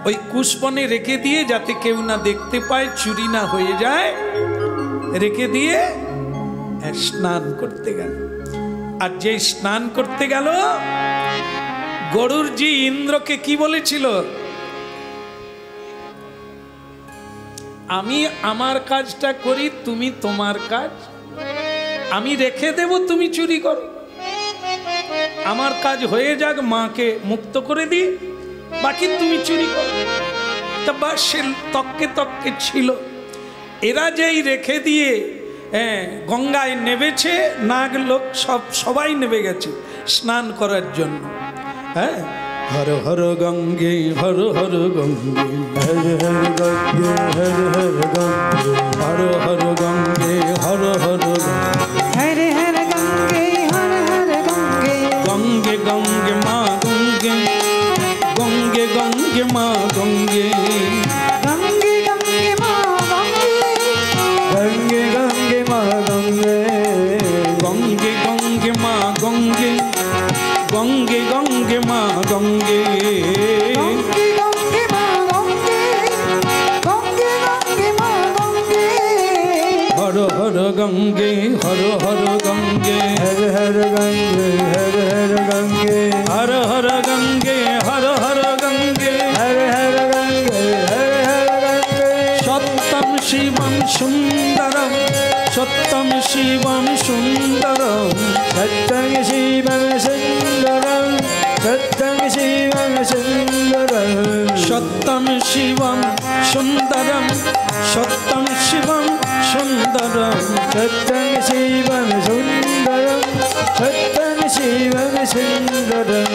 ওই কুশবনে রেখে দিয়ে, যাতে কেউ না দেখতে পায়, চুরি না হয়ে যায়, রেখে দিয়ে স্নান করতে গেল। আর যে স্নান করতে গেল, গরুড়জি ইন্দ্রকে কি বলেছিল, আমি আমার কাজটা করি, তুমি তোমার কাজ, আমি রেখে দেব, তুমি চুরি করো। আমার কাজ হয়ে যাক, মাকে মুক্ত করে দিই, বাকি তুমি চুরি করো। তা বাস সে তককে তককে ছিল। এরা যেই রেখে দিয়ে গঙ্গায় নেমেছে, নাগ লোক সবাই নেমে গেছে স্নান করার জন্য। হ্যাঁ, হর হর গঙ্গে, হর হর গঙ্গে, হর হর গঙ্গে, হর হর গঙ্গে, হর হর গঙ্গে, হর হর
হরে হরে গঙ্গে, হরে হরে গঙ্গে,
গঙ্গে গঙ্গে মা গঙ্গে, গঙ্গে গঙ্গে মা গঙ্গে,
গঙ্গে গঙ্গে
গঙ্গে হর হর গঙ্গে
हर हर गंगे हर हर गंगे
হর হর গঙ্গে হর হর গঙ্গে
हर हर गंगे हर हर गंगे
সত্যম শিবম সুন্দরম সত্যম শিবম সুন্দরম
सत्यं शिवं सुन्दरं सत्यं शिवं सुन्दरं
সত্যম শিবম সুন্দরম সত্যম শিবম সুন্দরম
सत्यं शिवं सुन्दरं सत्यं शिवं सुन्दरं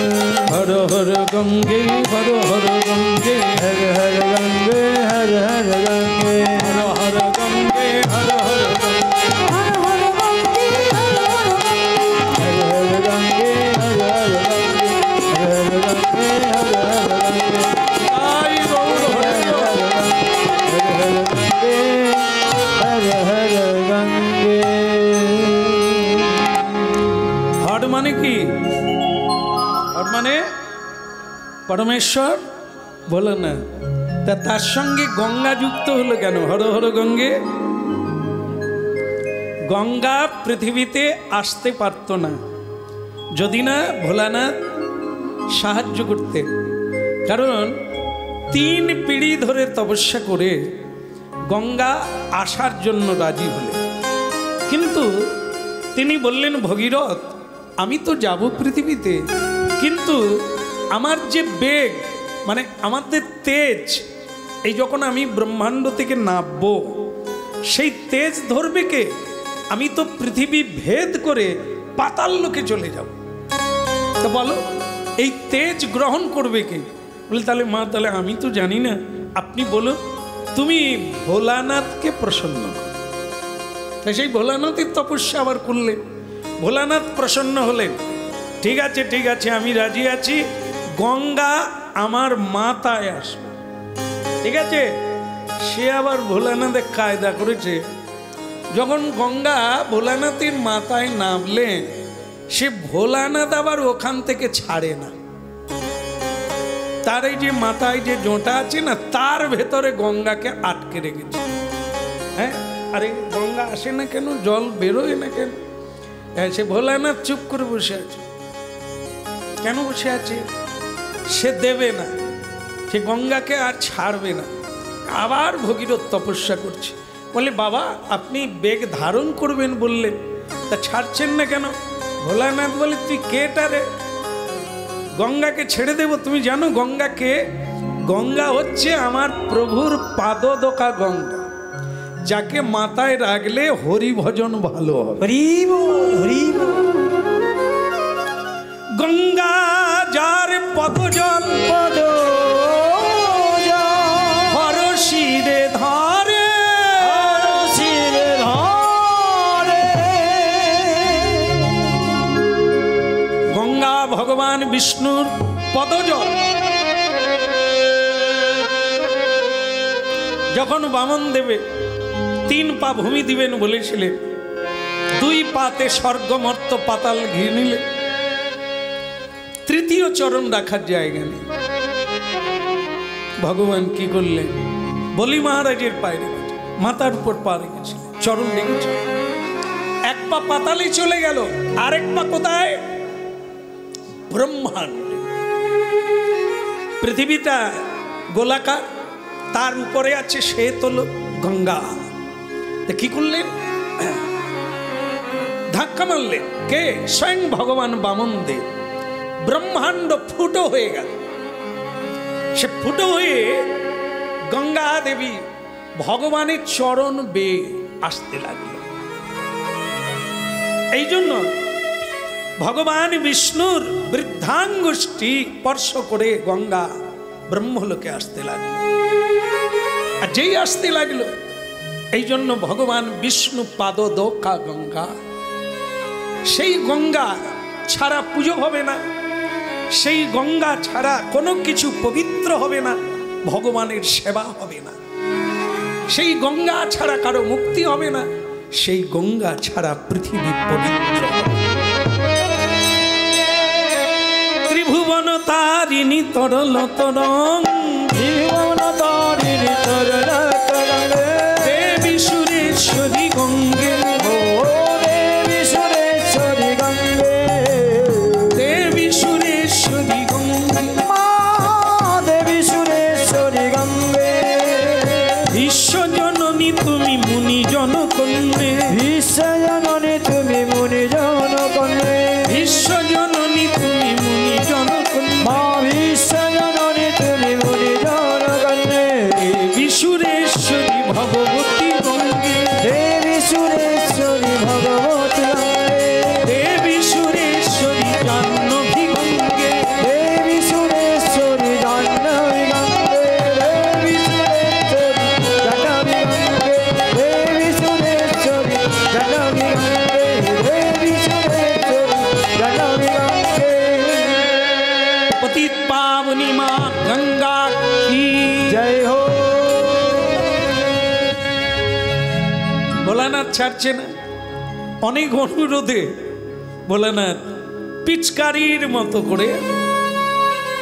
হর হর গঙ্গে হর হর গঙ্গে
हर हर गंगे हर हर गंगे
হর হর গঙ্গে হর হর গঙ্গে
हर हर गंगे हर हर गंगे हर हर गंगे हर हर गंगे
আই গৌর হরে
हर हर गंगे
হর মানে কি? হর মানে পরমেশ্বর বলে না, তা তার সঙ্গে গঙ্গা যুক্ত হলো কেন? হর হর গঙ্গে। গঙ্গা পৃথিবীতে আসতে পারত না যদি না ভোলানাথ সাহায্য করতেন। কারণ 3 পিঢ়ি ধরে তপস্যা করে গঙ্গা আসার জন্য রাজি হলেন, কিন্তু তিনি বললেন ভগীরথ আমি তো যাব পৃথিবীতে, কিন্তু আমার যে বেগ মানে আমাদের তেজ, এই যখন আমি ব্রহ্মাণ্ড থেকে নামবো সেই তেজ ধরবে কে? আমি তো পৃথিবী ভেদ করে পাতাল লোকে চলে যাব, তো বলো এই তেজ গ্রহণ করবে কে? বলে তাহলে মা তাহলে আমি তো জানি না, আপনি বলো তুমি ভোলানাথকে প্রসন্ন করো। তাই সেই ভোলানাথের তপস্যা আবার করলেন, ভোলানাথ প্রসন্ন হলেন, ঠিক আছে ঠিক আছে আমি রাজি আছি, গঙ্গা আমার মাথায় আসবে। ঠিক আছে, সে আবার ভোলানাথের কায়দা করেছে, যখন গঙ্গা ভোলানাথের মাথায় নামলেন সে ভোলানাথ আবার ওখান থেকে ছাড়ে না, তার এই যে মাথায় যে জোঁটা আছে না তার ভেতরে গঙ্গাকে আটকে রেখেছে। হ্যাঁ, আরে গঙ্গা আসে না কেন, জল বেরোয় না কেন? সে ভোলানাথ চুপ করে বসে আছে। কেন বসে আছে? সে দেবে না, সে গঙ্গাকে আর ছাড়বে না। আবার ভগীরথ তপস্যা করছে, বলে বাবা আপনি বেগ ধারণ করবেন বললেন, তা ছাড়ছেন না কেন? ভোলানাথ বলে তুই কেটা রে, গঙ্গাকে ছেড়ে দেব? তুমি জানো গঙ্গাকে? গঙ্গা হচ্ছে আমার প্রভুর পাদদোকা গঙ্গা, যাকে মাথায় রাখলে হরি ভজন ভালো হবে।
हरि बोल हरि बोल
গঙ্গা যার পদজল
पद
হরশিরে ধরে,
सिर धारे
গঙ্গা ভগবান বিষ্ণুর পদজল। যখন বামন দেবে 3 পা ভূমি দিবেন বলেছিলেন, 2 পাতে স্বর্গ মর্ত পাতাল ঘিরে নিলে, তৃতীয় চরণ রাখার জায়গা নেই। ভগবান কি করলেন? বলি মহারাজের পায়ে রেখেছে, মাথার উপর পা রেখেছিলেন, চরণ রেখেছে। 1 পা পাতালে চলে গেল, আরেক পা কোথায়? ব্রহ্মাণ্ড। পৃথিবীটা গোলাকার, তার উপরে আছে শ্বেত হলো গঙ্গা। তা কি করলেন? ধাক্কা মারলেন কে? স্বয়ং ভগবান বামন দেব। ব্রহ্মাণ্ড ফুটো হয়ে গেল, সে ফুটো হয়ে গঙ্গা দেবী ভগবানের চরণ বেয়ে আসতে লাগলো। এই জন্য ভগবান বিষ্ণুর বৃদ্ধাঙ্গুষ্টি স্পর্শ করে গঙ্গা ব্রহ্মলোকে আসতে লাগলো। আর যেই আসতে লাগলো, এই জন্য ভগবান বিষ্ণু পাদদোকা গঙ্গা। সেই গঙ্গা ছাড়া পুজো হবে না, সেই গঙ্গা ছাড়া কোনো কিছু পবিত্র হবে না, ভগবানের সেবা হবে না। সেই গঙ্গা ছাড়া কারো মুক্তি হবে না, সেই গঙ্গা ছাড়া পৃথিবী পবিত্র হবে। ত্রিভুবন তারিণী তরল তরং,
জীবন তারিণী তরল তরঙ্গে
দেবী সুরেশ্বরী গঙ্গে, বিশ্বজননী তুমি মুনিজন কন্যে,
বিশ্বজননী তুমি মুনিজন কন্যে,
বিশ্বজননী তুমি মুনিজন কন্যে,
মা বিশ্বজননী তুমি মুনিজন কন্যে,
দেবী সুরেশ্বরী ভগবতী গঙ্গে,
দেবী সুরেশ্বরী ভগবতী গঙ্গে,
দেবী সুরেশ্বরী জাহ্নবী গঙ্গে,
দেবী সুরেশ্বরী জাহ্নবী গঙ্গে, দেবী সুরেশ্বরী জাহ্নবী গঙ্গে, দেবী সুরেশ্বরী জাহ্নবী গঙ্গে।
পতিত পাবনী মা গঙ্গা কি
জয় হো।
ভোলানাথ ছাড়ছে না, অনেক অনুরোধে ভোলানাথ পিচকারির মতো করে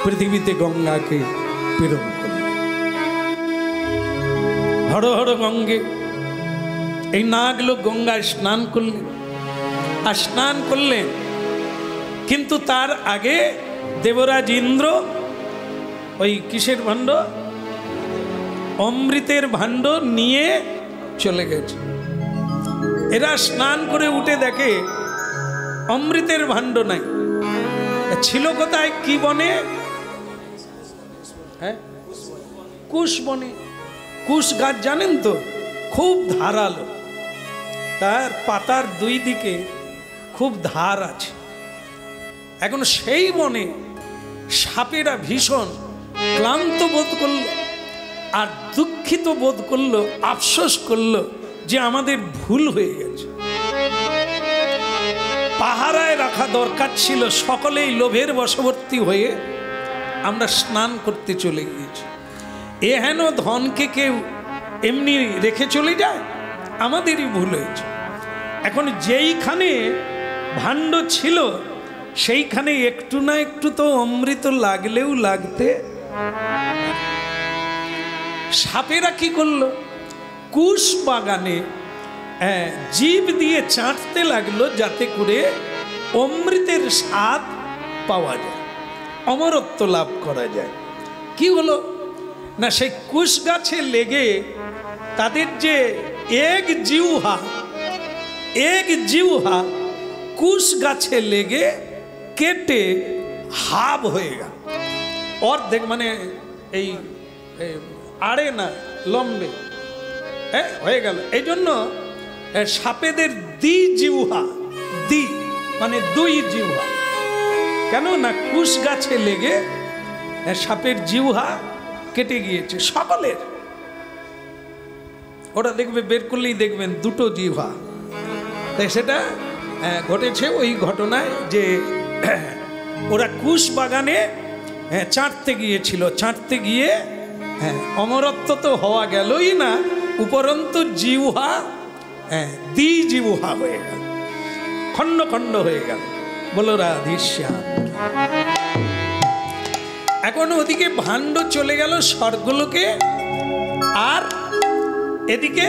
পৃথিবীতে গঙ্গাকে প্রেরণ করলেন। হর হর গঙ্গে, এই নাগলো গঙ্গায় স্নান করলেন, আর স্নান করলেন, কিন্তু তার আগে দেবরাজ ইন্দ্র ওই কিসের ভাণ্ড, অমৃতের ভাণ্ড নিয়ে চলে গেছে। এরা স্নান করে উঠে দেখে অমৃতের ভাণ্ড নাই, ছিল কোথায়, কি বনে, হ্যাঁ কুশ বনে। কুশ গাছ জানেন তো, খুব ধারালো, তার পাতার দুই দিকে খুব ধার আছে। এখন সেই বনে সাপেরা ভীষণ ক্লান্ত বোধ করল আর দুঃখিত বোধ করলো, আফসোস করলো যে আমাদের ভুল হয়ে গেছে, পাহারায় রাখা দরকার ছিল। সকলেই লোভের বশবর্তী হয়ে আমরা স্নান করতে চলে গিয়েছি। এহেন ধনকে কেউ এমনি রেখে চলে যায়, আমাদেরই ভুল হয়েছে। এখন যেইখানে ভাণ্ড ছিল সেইখানে একটু না একটু তো অমৃত লাগলেও লাগতে। সাপেরা কি করলো, কুশ বাগানে জীব দিয়ে চাটতে লাগলো যাতে করে অমৃতের স্বাদ পাওয়া যায়, অমরত্ব লাভ করা যায়। কি হলো না, সেই কুশ গাছে লেগে তাদের যে এক জিহ্বা কুশ গাছে লেগে কেটে হাব হয়ে গেল, অর্ধেক, মানে এই আড়ে না লম্বে হয়ে গেল। এই জন্য সাপেদের জিহ্বা, মানে দুই জিহ্বা, কেন না কুশ গাছে লেগে সাপের জিহ্বা কেটে গিয়েছে সকলের। ওরা দেখবে বের করলেই দেখবেন দুটো জিহ্বা। তাই সেটা ঘটেছে ওই ঘটনায় যে ওরা কুশ বাগানে চাটতে গিয়েছিল, চাটতে গিয়ে অমরত্ব তো হওয়া গেলই না, উপরন্তু জিহ্বা জিহ্বা হয়ে গেল, খণ্ড খণ্ড হয়ে গেল। বলো রাধেশ্যাম। এখন ওদিকে ভাণ্ড চলে গেল স্বর্গলোকে, আর এদিকে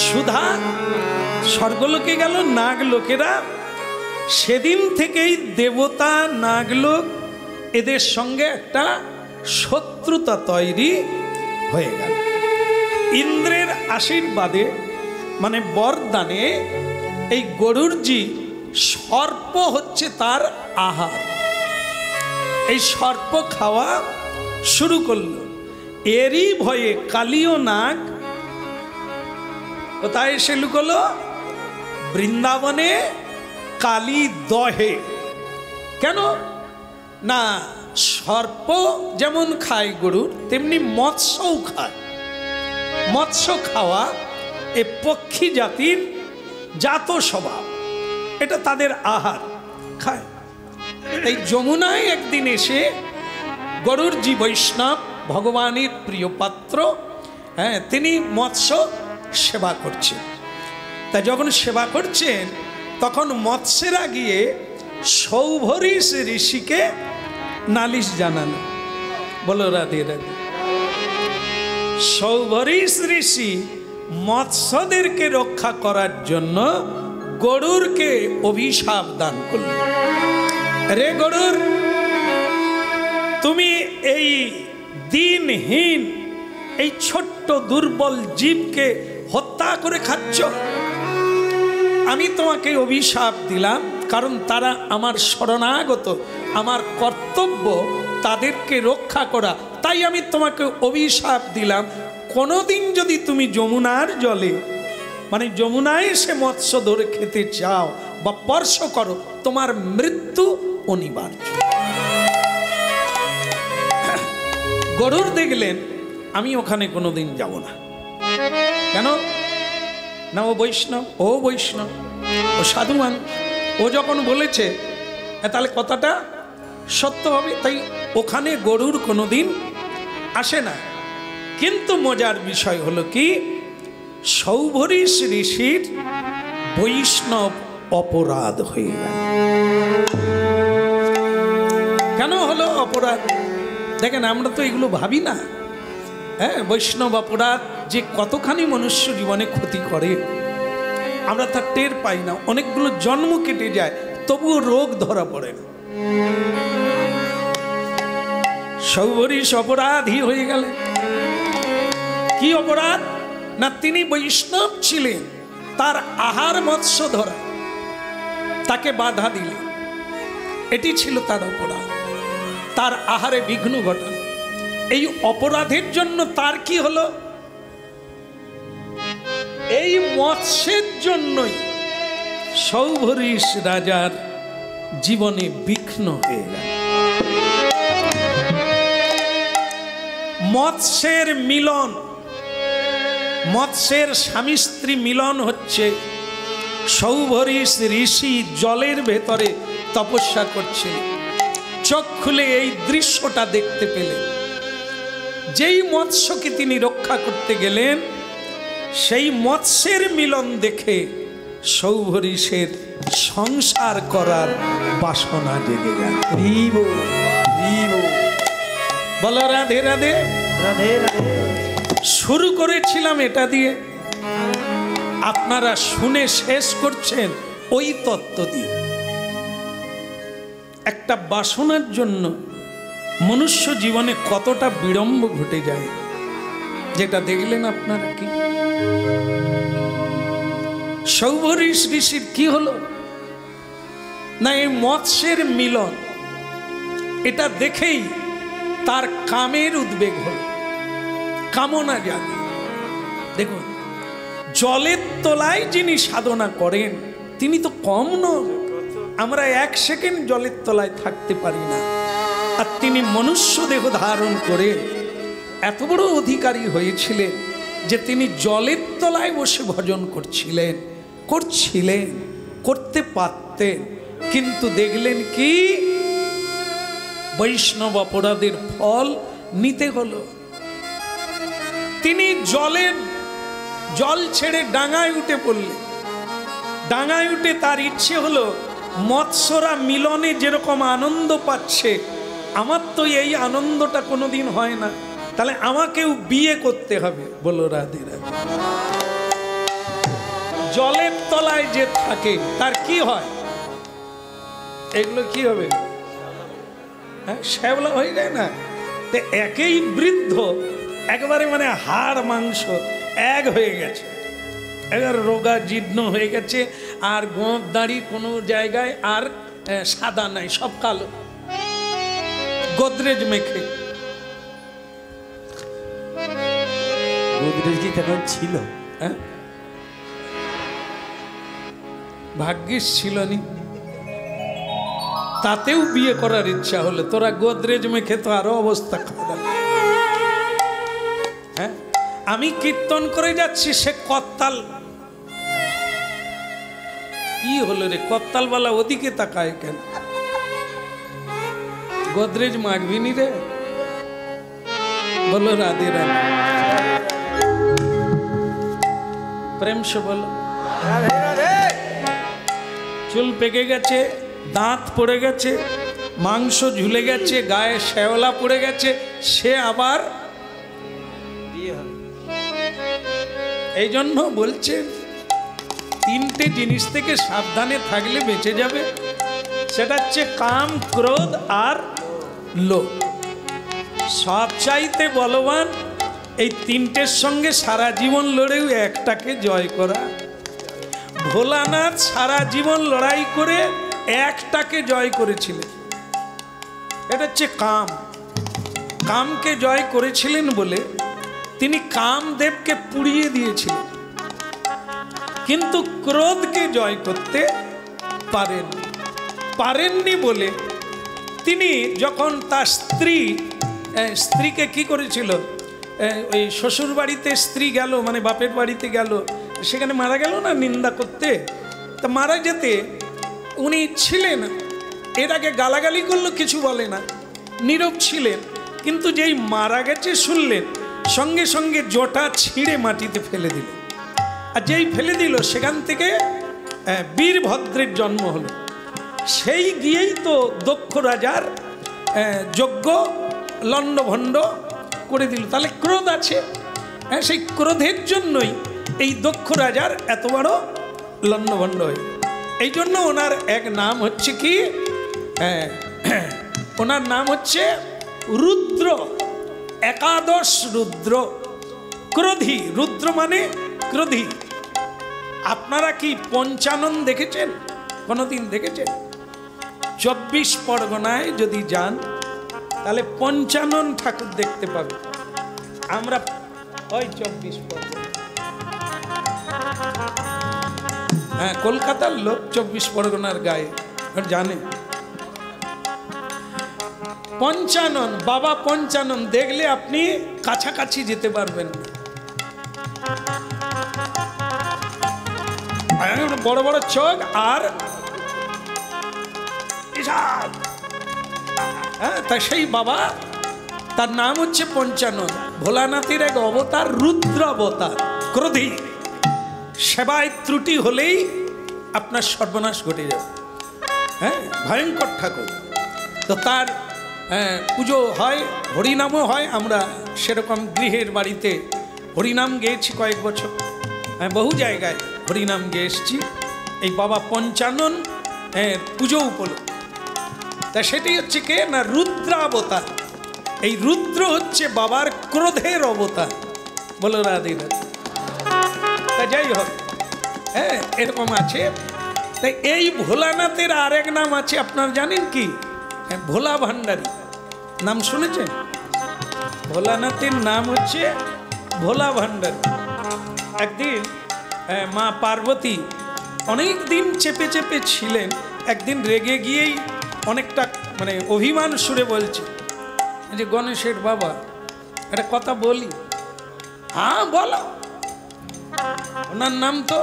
সুধা স্বর্গলোকে গেল। নাগলোকেরা সেদিন থেকেই দেবতা নাগলোক এদের সঙ্গে একটা শত্রুতা তৈরি হয়ে গেল। ইন্দ্রের আশীর্বাদে, মানে বরদানে, এই গরুড়জি সর্প হচ্ছে তার আহার। এই সর্প খাওয়া শুরু করলো। এরই ভয়ে কালীয় নাগ কোথায় এসে লুকোলো, বৃন্দাবনে কালী দহে। কেন না, সর্প যেমন খায় গরুর, তেমনি মৎস্যও খায়। মৎস্য খাওয়া এ পক্ষী জাতির জাত স্বভাব, এটা তাদের আহার, খায়। এই যমুনায় একদিন এসে গরুড়জি বৈষ্ণব ভগবানের প্রিয় পাত্র, তিনি মৎস্য সেবা করছেন। তা যখন সেবা করছেন তখন মৎস্যেরা গিয়ে সৌভরিশ ঋষিকে নালিশ জানানো। বলো রাধে রাধে। সৌভরিশ ঋষি মৎস্যদেরকে রক্ষা করার জন্য গরুরকে অভিশাপ দান করলেন। রে গরুর, তুমি এই দিনহীন এই ছোট্ট দুর্বল জীবকে হত্যা করে খাচ্ছ। আমি তোমাকে অভিশাপ দিলাম, কারণ তারা আমার শরণাগত, আমার কর্তব্য তাদেরকে রক্ষা করা, তাই আমি তোমাকে অভিশাপ দিলাম। কোনোদিন যদি তুমি যমুনার জলে, মানে যমুনায় এসে মৎস্য ধরে খেতে চাও বা স্পর্শ করো, তোমার মৃত্যু অনিবার্য। গরুর দেখলেন আমি ওখানে কোনোদিন যাব না। কেন না? ও বৈষ্ণব, ও বৈষ্ণব, ও সাধু মানুষ, ও যখন বলেছে তাহলে কথাটা সত্য হবে, তাই ওখানে গরুর কোনোদিন আসে না। কিন্তু মজার বিষয় হলো কি, সৌভরিশ ঋষির বৈষ্ণব অপরাধ হয়ে গেল। কেন হলো অপরাধ? দেখেন, আমরা তো এগুলো ভাবি না। হ্যাঁ, বৈষ্ণব অপরাধ যে কতখানি মনুষ্য জীবনে ক্ষতি করে আমরা তা টের পাই না। অনেকগুলো জন্ম কেটে যায়, তবুও রোগ ধরা পড়ে না। সৌভরিশ অপরাধী হয়ে গেলেন। কি অপরাধ? না, তিনি বৈষ্ণব ছিলেন, তার আহার মৎস্য ধরা, তাকে বাধা দিলেন, এটি ছিল তার অপরাধ, তার আহারে বিঘ্ন ঘটানো। এই অপরাধের জন্য তার কি হলো? এই মৎস্যের জন্যই সৌভরিশ রাজার জীবনে বিঘ্ন হয়ে গেল। মৎস্যের মিলন, মৎস্যের স্বামী স্ত্রী মিলন হচ্ছে। সৌভরিশ ঋষি জলের ভেতরে তপস্যা করছেন, চোখ খুলে এই দৃশ্যটা দেখতে পেলেন। যেই মৎস্যকে তিনি রক্ষা করতে গেলেন, সেই মৎস্যের মিলন দেখে সৌভরিশের সংসার করার বাসনা জেগে গেল। বলো রাধে রাধে। রাধে রাধে। শুরু করেছিলাম এটা দিয়ে, আপনারা শুনে শেষ করছেন ওই তত্ত্ব দিয়ে। একটা বাসনার জন্য মনুষ্য জীবনে কতটা বিড়ম্ব ঘটে যায়, যেটা দেখলেন আপনারা। কি সৌভরিশ ঋষির কি হলো? না, এই মৎস্যের মিলন, এটা দেখেই তার কামের উদ্বেগ হল, কামনা জাগে। দেখুন, জলের তলায় যিনি সাধনা করেন তিনি তো কম নন। আমরা এক সেকেন্ড জলের তলায় থাকতে পারি না, আর তিনি মনুষ্য দেহ ধারণ করে এত বড় অধিকারী হয়েছিলেন যে তিনি জলের তলায় বসে ভজন করছিলেন, করতে পারতেন। কিন্তু দেখলেন কি, বৈষ্ণব অপরাধের ফল নিতে হলো। তিনি জল ছেড়ে ডাঙায় উঠে পড়লেন। ডাঙায় উঠে তার ইচ্ছে হলো, মৎস্যরা মিলনে যেরকম আনন্দ পাচ্ছে, আমার তো এই আনন্দটা কোনোদিন হয় না, তাহলে আমাকেও বিয়ে করতে হবে। বলো রাধে রাধে। জলের তলায় যে থাকে তার কি হয়? এগুলো কি হবে? হ্যাঁ, শ্যাওলা হয়ে যায় না? তো একেই বৃদ্ধ, একেবারে মানে হাড় মাংস এক হয়ে গেছে, এবার রোগা জীর্ণ হয়ে গেছে, আর গোঁফ দাড়ি কোনো জায়গায় আর সাদা নাই, সব কালো, গোদরেজ মেখে।
গোদরেজ কি তখন ছিল?
হ্যাঁ, ভাগ্যিস ছিল নি, তাতেও বিয়ে করার ইচ্ছা হলো। তোরা গোদরেজ মেখে তো আরো অবস্থা খারাপ। হ্যাঁ, আমি কীর্তন করে যাচ্ছি, সে করতাল, কি হলো রে, করতালওয়ালা ওদিকে তাকায় কেন? গোদরেজ মাখবি নি রে? বলো রাধে রাধে। প্রেম সে বলো। চুল পেকে গেছে, দাঁত পড়ে গেছে, মাংস ঝুলে গেছে, গায়ে শ্যাওলা পড়ে গেছে, সে আবার এই জন্য বলছে তিনটে জিনিস থেকে সাবধানে থাকলে বেঁচে যাবে। সেটা হচ্ছে কাম, ক্রোধ আর লোভ। সব চাইতে বলবান এই তিনটের সঙ্গে সারা জীবন লড়েও একটাকে জয় করা। ভোলানাথ সারা জীবন লড়াই করে একটাকে জয় করেছিলেন, এটা হচ্ছে কাম। কামকে জয় করেছিলেন বলে তিনি কামদেবকে পুড়িয়ে দিয়েছিলেন, কিন্তু ক্রোধকে জয় করতে পারেননি বলে তিনি যখন তার স্ত্রীকে কি করেছিল, ওই শ্বশুর বাড়িতে স্ত্রী গেল, মানে বাপের বাড়িতে গেল, সেখানে মারা গেল না নিন্দা করতে, তা মারা যেতে উনি ছিলেন, এর আগে গালাগালি করলো কিছু বলে না, নীরব ছিলেন, কিন্তু যেই মারা গেছে শুনলেন সঙ্গে সঙ্গে জটা ছিঁড়ে মাটিতে ফেলে দিল, আর যেই ফেলে দিল সেখান থেকে বীরভদ্রের জন্ম হলো। সেই গিয়েই তো দক্ষ রাজার যজ্ঞ লণ্ডভণ্ড করে দিল। তাহলে ক্রোধ আছে, সেই ক্রোধের জন্যই এই দক্ষ রাজার এত বড় লণ্ডভণ্ড হয়। এই জন্য ওনার এক নাম হচ্ছে কি, ওনার নাম হচ্ছে রুদ্র, একাদশ রুদ্র, ক্রোধী। রুদ্র মানে ক্রোধী। আপনারা কি পঞ্চানন দেখেছেন? কোনোদিন দেখেছেন? 24 পরগনায় যদি যান তাহলে পঞ্চানন ঠাকুর দেখতে পাবেন। আমরা ওই 24 পরগনা, হ্যাঁ, কলকাতার লোক 24 পরগনার গায়ে জানে। পঞ্চানন, বাবা পঞ্চানন দেখলে আপনি কাছাকাছি যেতে পারবেন না। বড় বড় চোখ আর হ্যাঁ, তা সেই বাবা, তার নাম হচ্ছে পঞ্চানন। ভোলানাথের এক অবতার, রুদ্র অবতার, ক্রোধী। সেবায় ত্রুটি হলেই আপনার সর্বনাশ ঘটে যাবে। হ্যাঁ, ভয়ঙ্কর ঠাকুর। তো তার পুজো হয়, হরিনামও হয়। আমরা সেরকম গৃহের বাড়িতে হরিনাম গেয়েছি কয়েক বছর, বহু জায়গায় হরিনাম গেয়ে এসেছি এই বাবা পঞ্চানন পুজো উপলক্ষে। তা সেটি হচ্ছে কে না, রুদ্রাবতার। এই রুদ্র হচ্ছে বাবার ক্রোধের অবতার। বলো রাধে রাধে। তা যাই হোক, হ্যাঁ, এরকম আছে। তাই এই ভোলানাথের আরেক নাম আছে, আপনার জানেন কি? ভোলা ভান্ডারী। নাম শুনেছেন? ভোলানাথের নাম হচ্ছে ভোলা ভান্ডারী। একদিন মা পার্বতী অনেক দিন চেপে চেপে ছিলেন, একদিন রেগে গিয়েই অনেকটা মানে অভিমান সুরে বলছে যে গণেশের বাবা একটা কথা বলি। হ্যাঁ বলো। ওনার নাম তো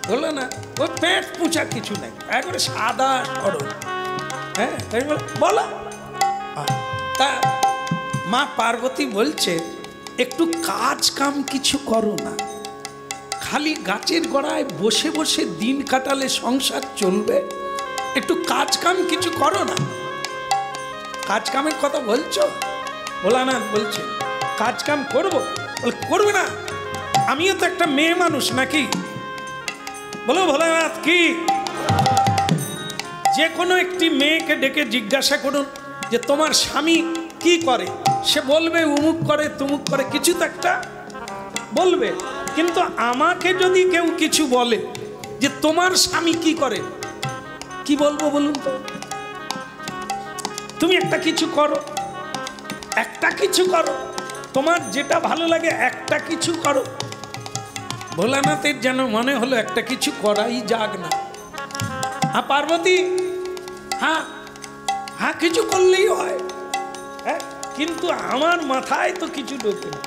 বললো না, ওই পেট পুঁচা কিছু নাই, একবারে সাদা সরল। হ্যাঁ, তাই বলো। তা মা পার্বতী বলছে, একটু কাজ কাম কিছু করো না, খালি গাছের গোড়ায় বসে বসে দিন কাটালে সংসার চলবে? একটু কাজ কাম কিছু করো না। কাজ কামের কথা বলছো? ভোলানাথ বলছে কাজ কাম করবো? বলে করবে না, আমিও তো একটা মেয়ে মানুষ নাকি? বলো ভোলানাথ কি? যে কোনো একটি মেয়েকে ডেকে জিজ্ঞাসা করুন যে তোমার স্বামী কি করে, সে বলবে উমুক করে তুমুক করে, কিছু তো একটা বলবে। কিন্তু আমাকে যদি কেউ কিছু বলে যে তোমার স্বামী কি করে, কি বলবো বলুন তো? তুমি একটা কিছু করো, একটা কিছু করো, তোমার যেটা ভালো লাগে একটা কিছু করো। ভোলানাথের যেন মনে হলো একটা কিছু করাই যাক না। হ্যাঁ পার্বতী, হ্যাঁ হ্যাঁ কিছু করলেই হয়, হ্যাঁ, কিন্তু আমার মাথায় তো কিছু ঢোকে না,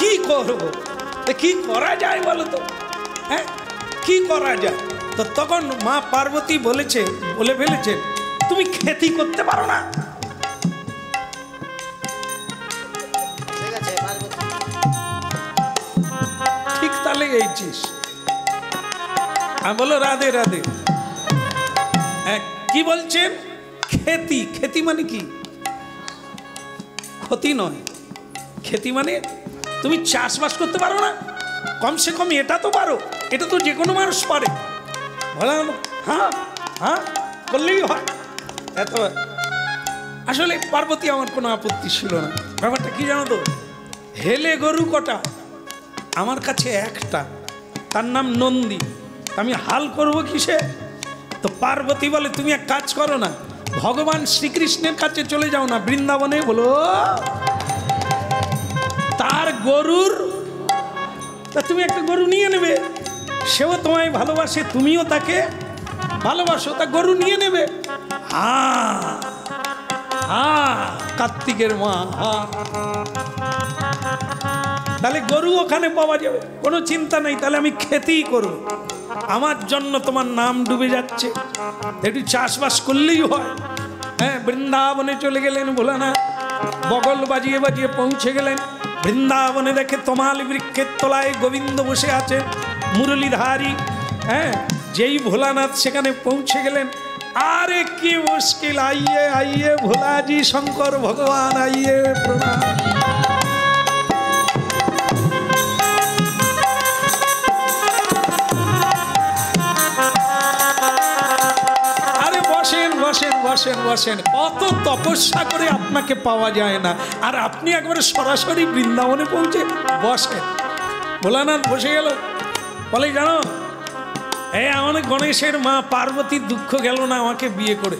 কি করবো, কি করা যায় বলো তো? হ্যাঁ, কি করা যায়? তো তখন মা পার্বতী বলে ফেলেছেন, তুমি খেতি করতে পারো না? ঠিক তাহলে এইছিস। আমি বলো রাধে রাধে। হ্যাঁ, কি বলছেন? খেতি। খেতি মানে কি? ক্ষতি নয়, খেতি মানে তুমি চাষবাস করতে পারো না? কমসে কম এটা তো পারো, এটা তো যে কোনো মানুষ পারে। বলা হলো হ্যাঁ হ্যাঁ করলেই হয়। এত আসলে পার্বতী আমার কোনো আপত্তি ছিল না। ব্যাপারটা কি জানো তো, হেলে গরু কটা? আমার কাছে একটা, তার নাম নন্দী। আমি হাল করব কিসে? তো পার্বতী বলে তুমি এক কাজ করো না, ভগবান শ্রীকৃষ্ণের কাছে চলে যাও না বৃন্দাবনে, বলো তার গরুর, তা তুমি একটা গরু নিয়ে নেবে, সেও তোমায় ভালোবাসে, তুমিও তাকে ভালোবাসো, তা গরু নিয়ে নেবে। কার্তিকের মা, তাহলে গরু ওখানে পাওয়া যাবে, কোনো চিন্তা নেই, তাহলে আমি খেতেই করব, আমার জন্য তোমার নাম ডুবে যাচ্ছে, একটু চাষবাস করলেই হয়। হ্যাঁ, বৃন্দাবনে চলে গেলেন ভোলানাথ, বগল বাজিয়ে বাজিয়ে পৌঁছে গেলেন বৃন্দাবনে। দেখে তমাল বৃক্ষের তলায় গোবিন্দ বসে আছে মুরলীধারী। হ্যাঁ, যেই ভোলানাথ সেখানে পৌঁছে গেলেন, আরে কি মুশকিল, আইয়ে আইয়ে ভোলাজি শঙ্কর ভগবান আইয়ে প্রণাম। বসেন বসেন বসেন, কত তপস্যা করে আপনাকে পাওয়া যায় না, আর আপনি একবারে সরাসরি বৃন্দাবনে পৌঁছে বসেন। ভোলানাথ বসে গেল, বলে জানো এই আমাদের গণেশের মা পার্বতীর দুঃখ গেল না আমাকে বিয়ে করে।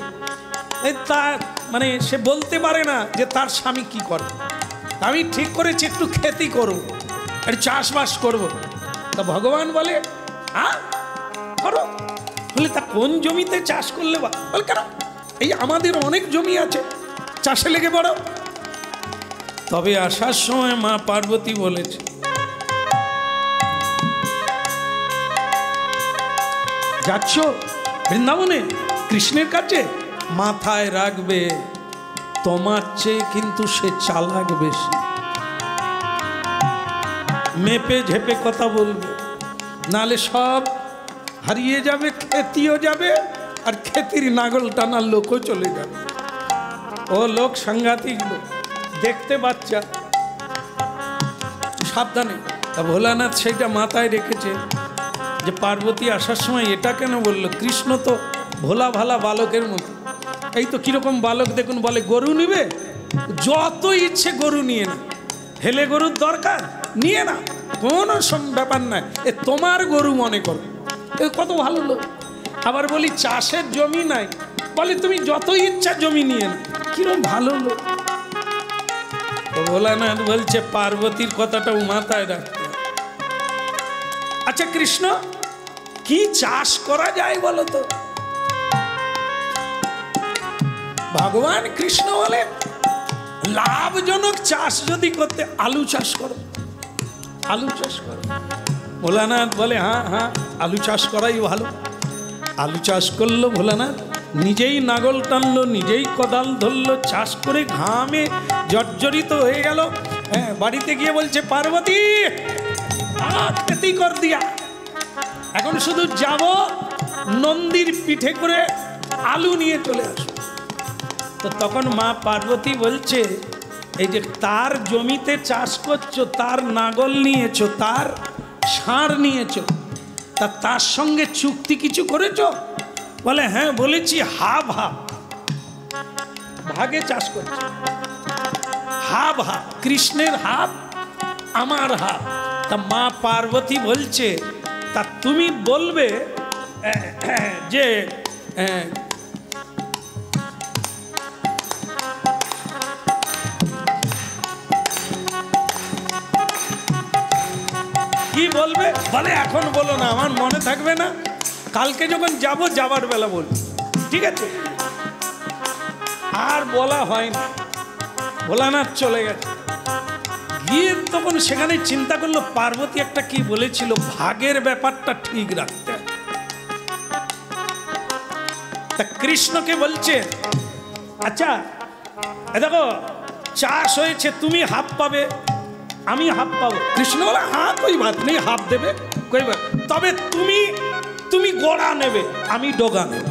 এই তার মানে সে বলতে পারে না যে তার স্বামী কি করে, আমি ঠিক করেছি একটু খেতি করবো, একটু চাষবাস করবো। তা ভগবান বলে হ্যাঁ করো। বলে তা কোন জমিতে চাষ করলে? বলে কেন, এই আমাদের অনেক জমি আছে, চাষে লেগে পড়ো। তবে আসার সময় মা পার্বতী বলেছে, যাচ্ছ বৃন্দাবনে কৃষ্ণের কাছে, মাথায় রাখবে তোমার চেয়ে কিন্তু সে চালাক বেশি, মেপে ঝেপে কথা বলবে, নালে সব হারিয়ে যাবে, খেতিও যাবে, আর খেতির নাগল টানার লোকও চলে যাবে। ও লোক সাংঘাতিক লোক, দেখতে বাচ্চা, সাবধানে। তা ভোলানাথ সেইটা মাথায় রেখেছে যে পার্বতী আসার সময় এটা কেন বললো, কৃষ্ণ তো ভোলা ভালা বালকের মতো। এই তো কিরকম বালক দেখুন, বলে গরু নিবে, যত ইচ্ছে গরু নিয়ে না, হেলে গরুর দরকার নিয়ে না, কোনো ব্যাপার নাই, এ তোমার গরু মনে করো। কত ভালো লোক। আবার বলি চাষের জমি নাই, বলে তুমি যত ইচ্ছা জমি নিয়ে না, কিরকম ভালো লোক। ভোলানাথ বলছে পার্বতীর কথাটাও মাথায় রাখতে। আচ্ছা কৃষ্ণ, কি চাষ করা যায় বলো তো? ভগবান কৃষ্ণ বলে লাভজনক চাষ যদি করতে, আলু চাষ করো, আলু চাষ করো। ভোলানাথ বলে হ্যাঁ হ্যাঁ, আলু চাষ করাই ভালো। আলু চাষ করলো ভোলানাথ, নিজেই নাগল টানলো, নিজেই কোদাল ধরলো, চাষ করে ঘামে জর্জরিত হয়ে গেল। হ্যাঁ, বাড়িতে গিয়ে বলছে পার্বতী খেতি কর দিয়া, এখন শুধু যাব নন্দীর পিঠে করে আলু নিয়ে চলে আসবো। তো তখন মা পার্বতী বলছে, এই যে তার জমিতে চাষ করছো, তার নাগল নিয়েছো, তার ষাঁড় নিয়েছো, তা তার সঙ্গে চুক্তি কিছু করেছো? বলে হ্যাঁ বলেছি, হাফ হাফ ভাগে চাষ করছে, হাফ হাফ, কৃষ্ণের হাফ আমার হাফ। তা মা পার্বতী বলছে, তা তুমি বলবে যে কি বলবে? বলে এখন বলো না, আমার মনে থাকবে না, কালকে যখন যাব যাবার বেলা বল, ঠিক আছে? আর বলা হয়নি, ভোলানাথ চলে গেছে। গিয়ে তখন সেখানে চিন্তা করলো পার্বতী একটা কি বলেছিল, ভাগের ব্যাপারটা ঠিক রাখতে। তা কৃষ্ণকে বলছে আচ্ছা দেখো চাষ হয়েছে, তুমি হাফ পাবে, আমি হাফ পাবো। কৃষ্ণ বলে হ্যাঁ কই বাত নেই, হাফ দেবে কই বাত, তবে তুমি গোড়া নেবে, আমি ডগা নেব।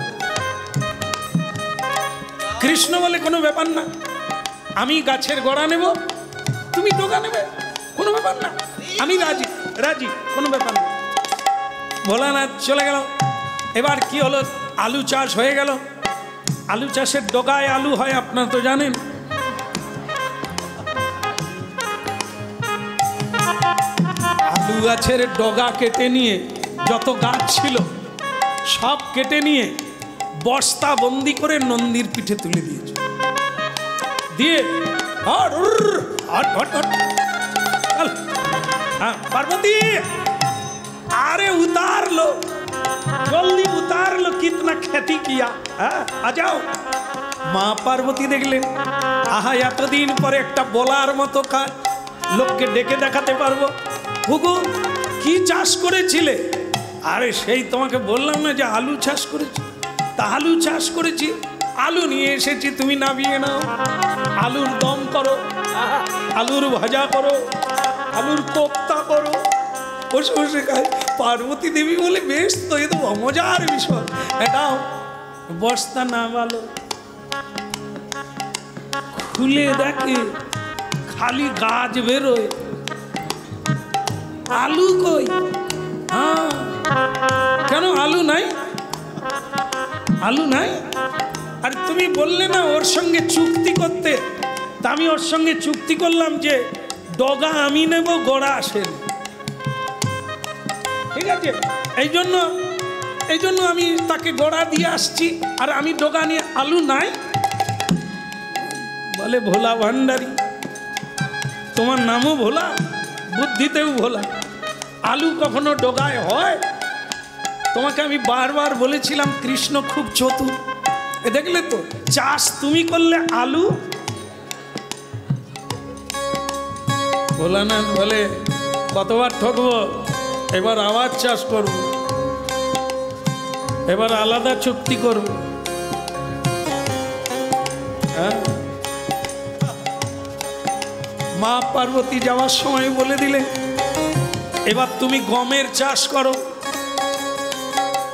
কৃষ্ণ বলে কোনো ব্যাপার না, আমি গাছের গোড়া নেব, তুমি ডগা নেবে, কোনো ব্যাপার না, আমি রাজি রাজি, কোনো ব্যাপার না। ভোলানাথ চলে গেল। এবার কি হলো, আলু চাষ হয়ে গেল। আলু চাষের ডগায় আলু হয়, আপনারা তো জানেন। আলু গাছের ডগা কেটে নিয়ে যত গাছ ছিল সব কেটে নিয়ে বস্তা বন্দি করে নন্দীর পিঠে তুলে দিয়েছে। দিয়ে पार्वती अरे उतार लो जल्दी उतार लो कितना खेती किया आ जाओ। মা পার্বতী দেখলেন আহা এতদিন পরে একটা বলার মতো কাজ লোককে ডেকে দেখাতে পারবো। হুগু কি চাষ করেছিলে? আরে সেই তোমাকে বললাম না যে আলু চাষ করেছি। তা আলু চাষ করেছি, আলু নিয়ে এসেছি, তুমি নামিয়ে নাও। আলুর দম করো, আলুর ভাজা করো, আলুর কোপ্তা করো, বসে বসে খাই। পার্বতী দেবী বলে বেশ তো, এ তো মজার বিষয়। এটাও বস্তা নামালো, খুলে দেখে খালি গাছ বেরোয়, আলু কই? হ্যাঁ, কেন আলু নাই? আলু নাই? আর তুমি বললে না ওর সঙ্গে চুক্তি করতে, তা আমি ওর সঙ্গে চুক্তি করলাম যে ডগা আমি নেব, গোড়া আসেন। ঠিক আছে, এই জন্য আমি তাকে গোড়া দিয়ে আসছি, আর আমি ডগা নিয়ে। আলু নাই? বলে ভোলা ভান্ডারী, তোমার নামও ভোলা, বুদ্ধিতেও ভোলা। আলু কখনো ডগায় হয়? তোমাকে আমি বারবার বলেছিলাম কৃষ্ণ খুব চতুর। এ দেখলে তো, চাষ তুমি করলে আলু। ভোলানাথ বলে কতবার ঠকবো, এবার আবার চাষ করব, এবার আলাদা চুক্তি করব। হ্যাঁ, মা পার্বতী যাওয়ার সময় বলে দিলে এবার তুমি গমের চাষ করো,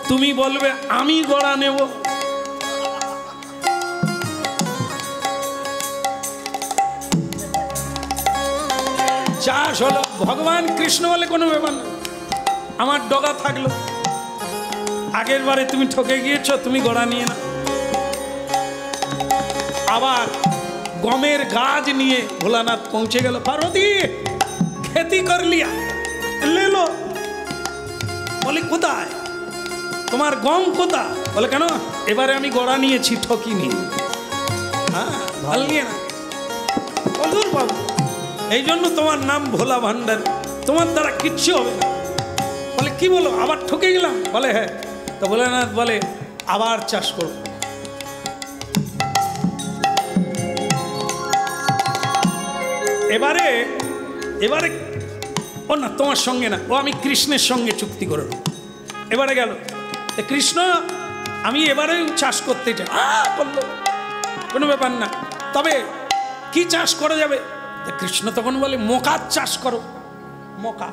তুমি বলবে আমি গোড়া নেব। চাষ হলো। ভগবান কৃষ্ণ বলে কোনো ব্যাপার না, আমার ডগা থাকলো, আগের বারে তুমি ঠকে গিয়েছো, তুমি গোড়া নিয়ে না। আবার গমের গাছ নিয়ে ভোলানাথ পৌঁছে গেল। পার্বতী खेती कर लिया, ले लो। বলি কোথায় তোমার গম কোথা? বলে কেন, এবারে আমি গোড়া নিয়েছি, ঠকিনি। হ্যাঁ, ভাল নিয়ে না বলুন বাবু, এই জন্য তোমার নাম ভোলা ভান্ডার, তোমার দ্বারা কিচ্ছু হবে না। বলে কি বলো, আবার ঠকে গেলাম? বলে হ্যাঁ। তো ভোলানাথ বলে আবার চাষ করো। এবারে ও না, তোমার সঙ্গে না, ও আমি কৃষ্ণের সঙ্গে চুক্তি করে। এবারে গেল কৃষ্ণ, আমি এবারেও চাষ করতে চাই। বললো কোনো ব্যাপার না, তবে কি চাষ করা যাবে? কৃষ্ণ তখন বলে মকার চাষ করো। মকা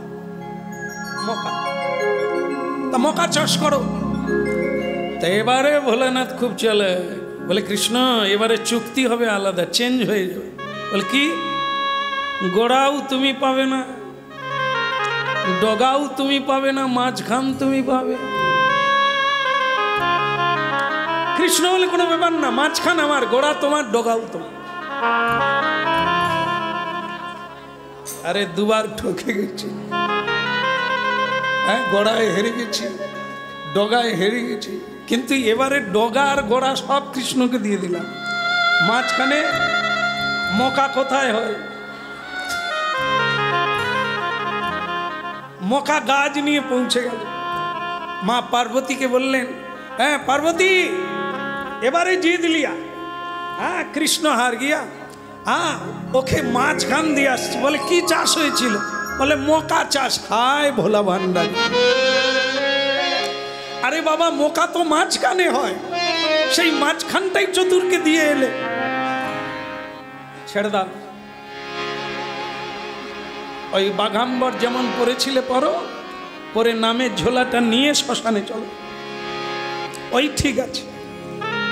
তা মকা চাষ করো। তা এবারে ভোলানাথ খুব চলে, বলে কৃষ্ণ এবারে চুক্তি হবে আলাদা, চেঞ্জ হয়ে যাবে। বলে কি? গোড়াও তুমি পাবে না, ডগাও তুমি পাবে না, মাঝখান তুমি পাবে। কৃষ্ণ বলে কোনো ব্যাপার না, মাঝখান আমার, গোড়া তোমার, ডগাও তোমার। আরে দুবার ঠকে গেছি, হ্যাঁ, গোড়ায় হেরে গেছি, ডগায় হেরে গেছি, কিন্তু এবারে ডগা আর গোড়া সব কৃষ্ণকে দিয়ে দিলাম। মাঝখানে মকা কোথায় হয়? মকা গাছ নিয়ে পৌঁছে গেল। মা পার্বতীকে বললেন, হ্যাঁ পার্বতী এবারে জিত লিয়া। হ্যাঁ, কৃষ্ণ হার গিয়া। হ্যাঁ, ওকে মাঝখান দিয়ে আসছি। বলে কি চাষ হয়েছিল? বলে মকা চাষ। হায় ভোলা ভান্ডার, আরে বাবা মকা তো মাঝখানে হয়, সেই মাঝখানটাই চতুরকে দিয়ে এলে। ছেড়ে দাও, ওই বাঘাম্বর যেমন পড়েছিলে পড়ো, পরে নামের ঝোলাটা নিয়ে শ্মশানে চলো, ওই ঠিক আছে।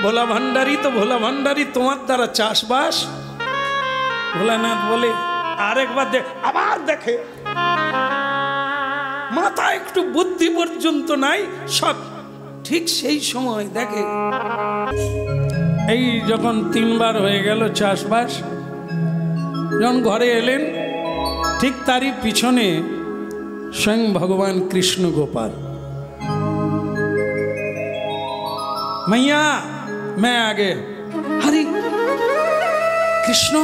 ভোলা ভান্ডারী তো ভোলা ভান্ডারী, তোমার দ্বারা চাষবাস। ভোলানাথ বলে আরেকবার দেখ। আবার দেখে মাথা একটু বুদ্ধি পর্যন্ত নাই, সব ঠিক সেই সময় দেখে এই যখন 3 বার হয়ে গেল চাষবাস, যখন ঘরে এলেন ঠিক তারই পিছনে স্বয়ং ভগবান কৃষ্ণ গোপাল। मैया मैं आगे। हरे কৃষ্ণ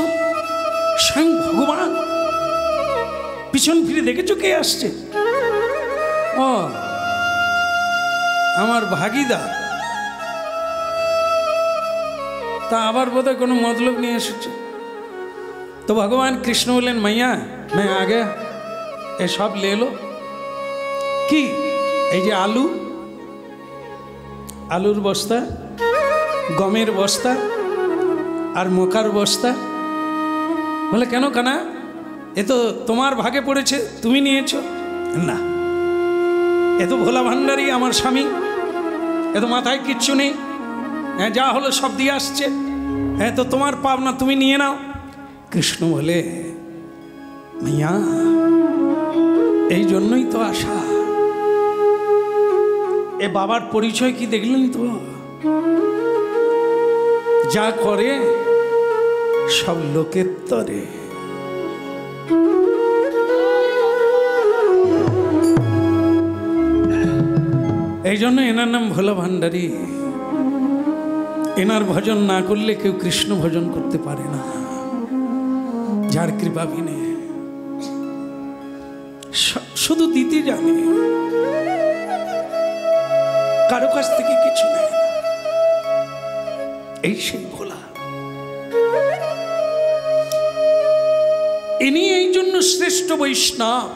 স্বয়ং ভগবান পিছন ফিরে দেখেছো কে আসছে? ও আমার ভাগিদার। তা আবার বোধহয় কোনো মতলব নিয়ে এসেছে। তো ভগবান কৃষ্ণ বললেন मैया मैं आ गया, এ সব ले लो। কি এই যে আলু, আলুর বস্তা, গমের বস্তা আর মকার বস্তা। বলে কেন কানা, এ তো তোমার ভাগে পড়েছে, তুমি নিয়েছো? না, এ তো ভোলা ভান্ডারী আমার স্বামী, এ তো মাথায় কিচ্ছু নেই, হ্যাঁ যা হলো সব দিয়ে আসছে, হ্যাঁ তো তোমার পাওনা তুমি নিয়ে নাও। কৃষ্ণ বলে मैया এই জন্যই তো আশা। এ বাবার পরিচয় কি দেখলেন তো? যা করে সব লোকের তরে। এই জন্য এনার নাম ভোলা ভান্ডারী। এনার ভজন না করলে কেউ কৃষ্ণ ভজন করতে পারে না, যার কৃপা বিনে। শুধু দিতে জানে, কারো কাছ থেকে কিছু নেই। এই সেই ভোলা। ইনি এই জন্য শ্রেষ্ঠ বৈষ্ণব,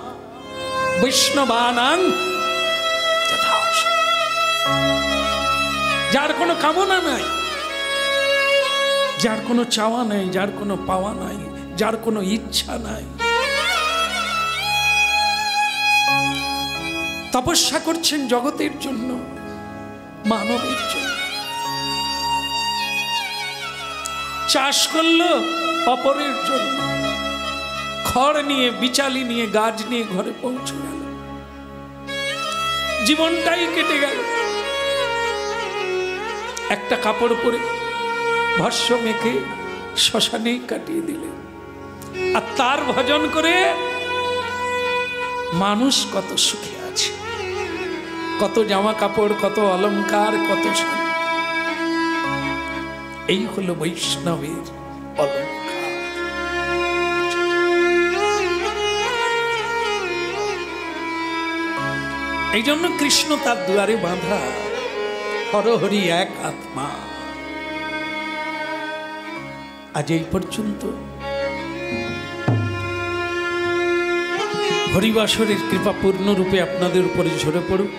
বৈষ্ণবানাং যথার্থ। যার কোনো কামনা নাই, যার কোনো চাওয়া নাই, যার কোনো পাওয়া নাই, যার কোনো ইচ্ছা নাই, তপস্যা করছেন জগতের জন্য, মানবের জন্য। চাষ করলো অপরের জন্য, খড় নিয়ে, বিচালি নিয়ে, গাছ নিয়ে ঘরে পৌঁছে গেল, জীবনটাই কেটে গেল। একটা কাপড় পরে ভস্য মেখে শ্মশানেই কাটিয়ে দিলেন। আর তার ভজন করে মানুষ কত সুখে আছে, কত জামা কাপড়, কত অলংকার, কত শান্তি। এই হলো বৈষ্ণবের অলংকার। এই জন্য কৃষ্ণ তার দুয়ারে বাঁধা, হরহরি এক আত্মা। আজ এই পর্যন্ত। হরিবাসরের কৃপা পূর্ণরূপে আপনাদের উপরে ঝরে পড়ুক।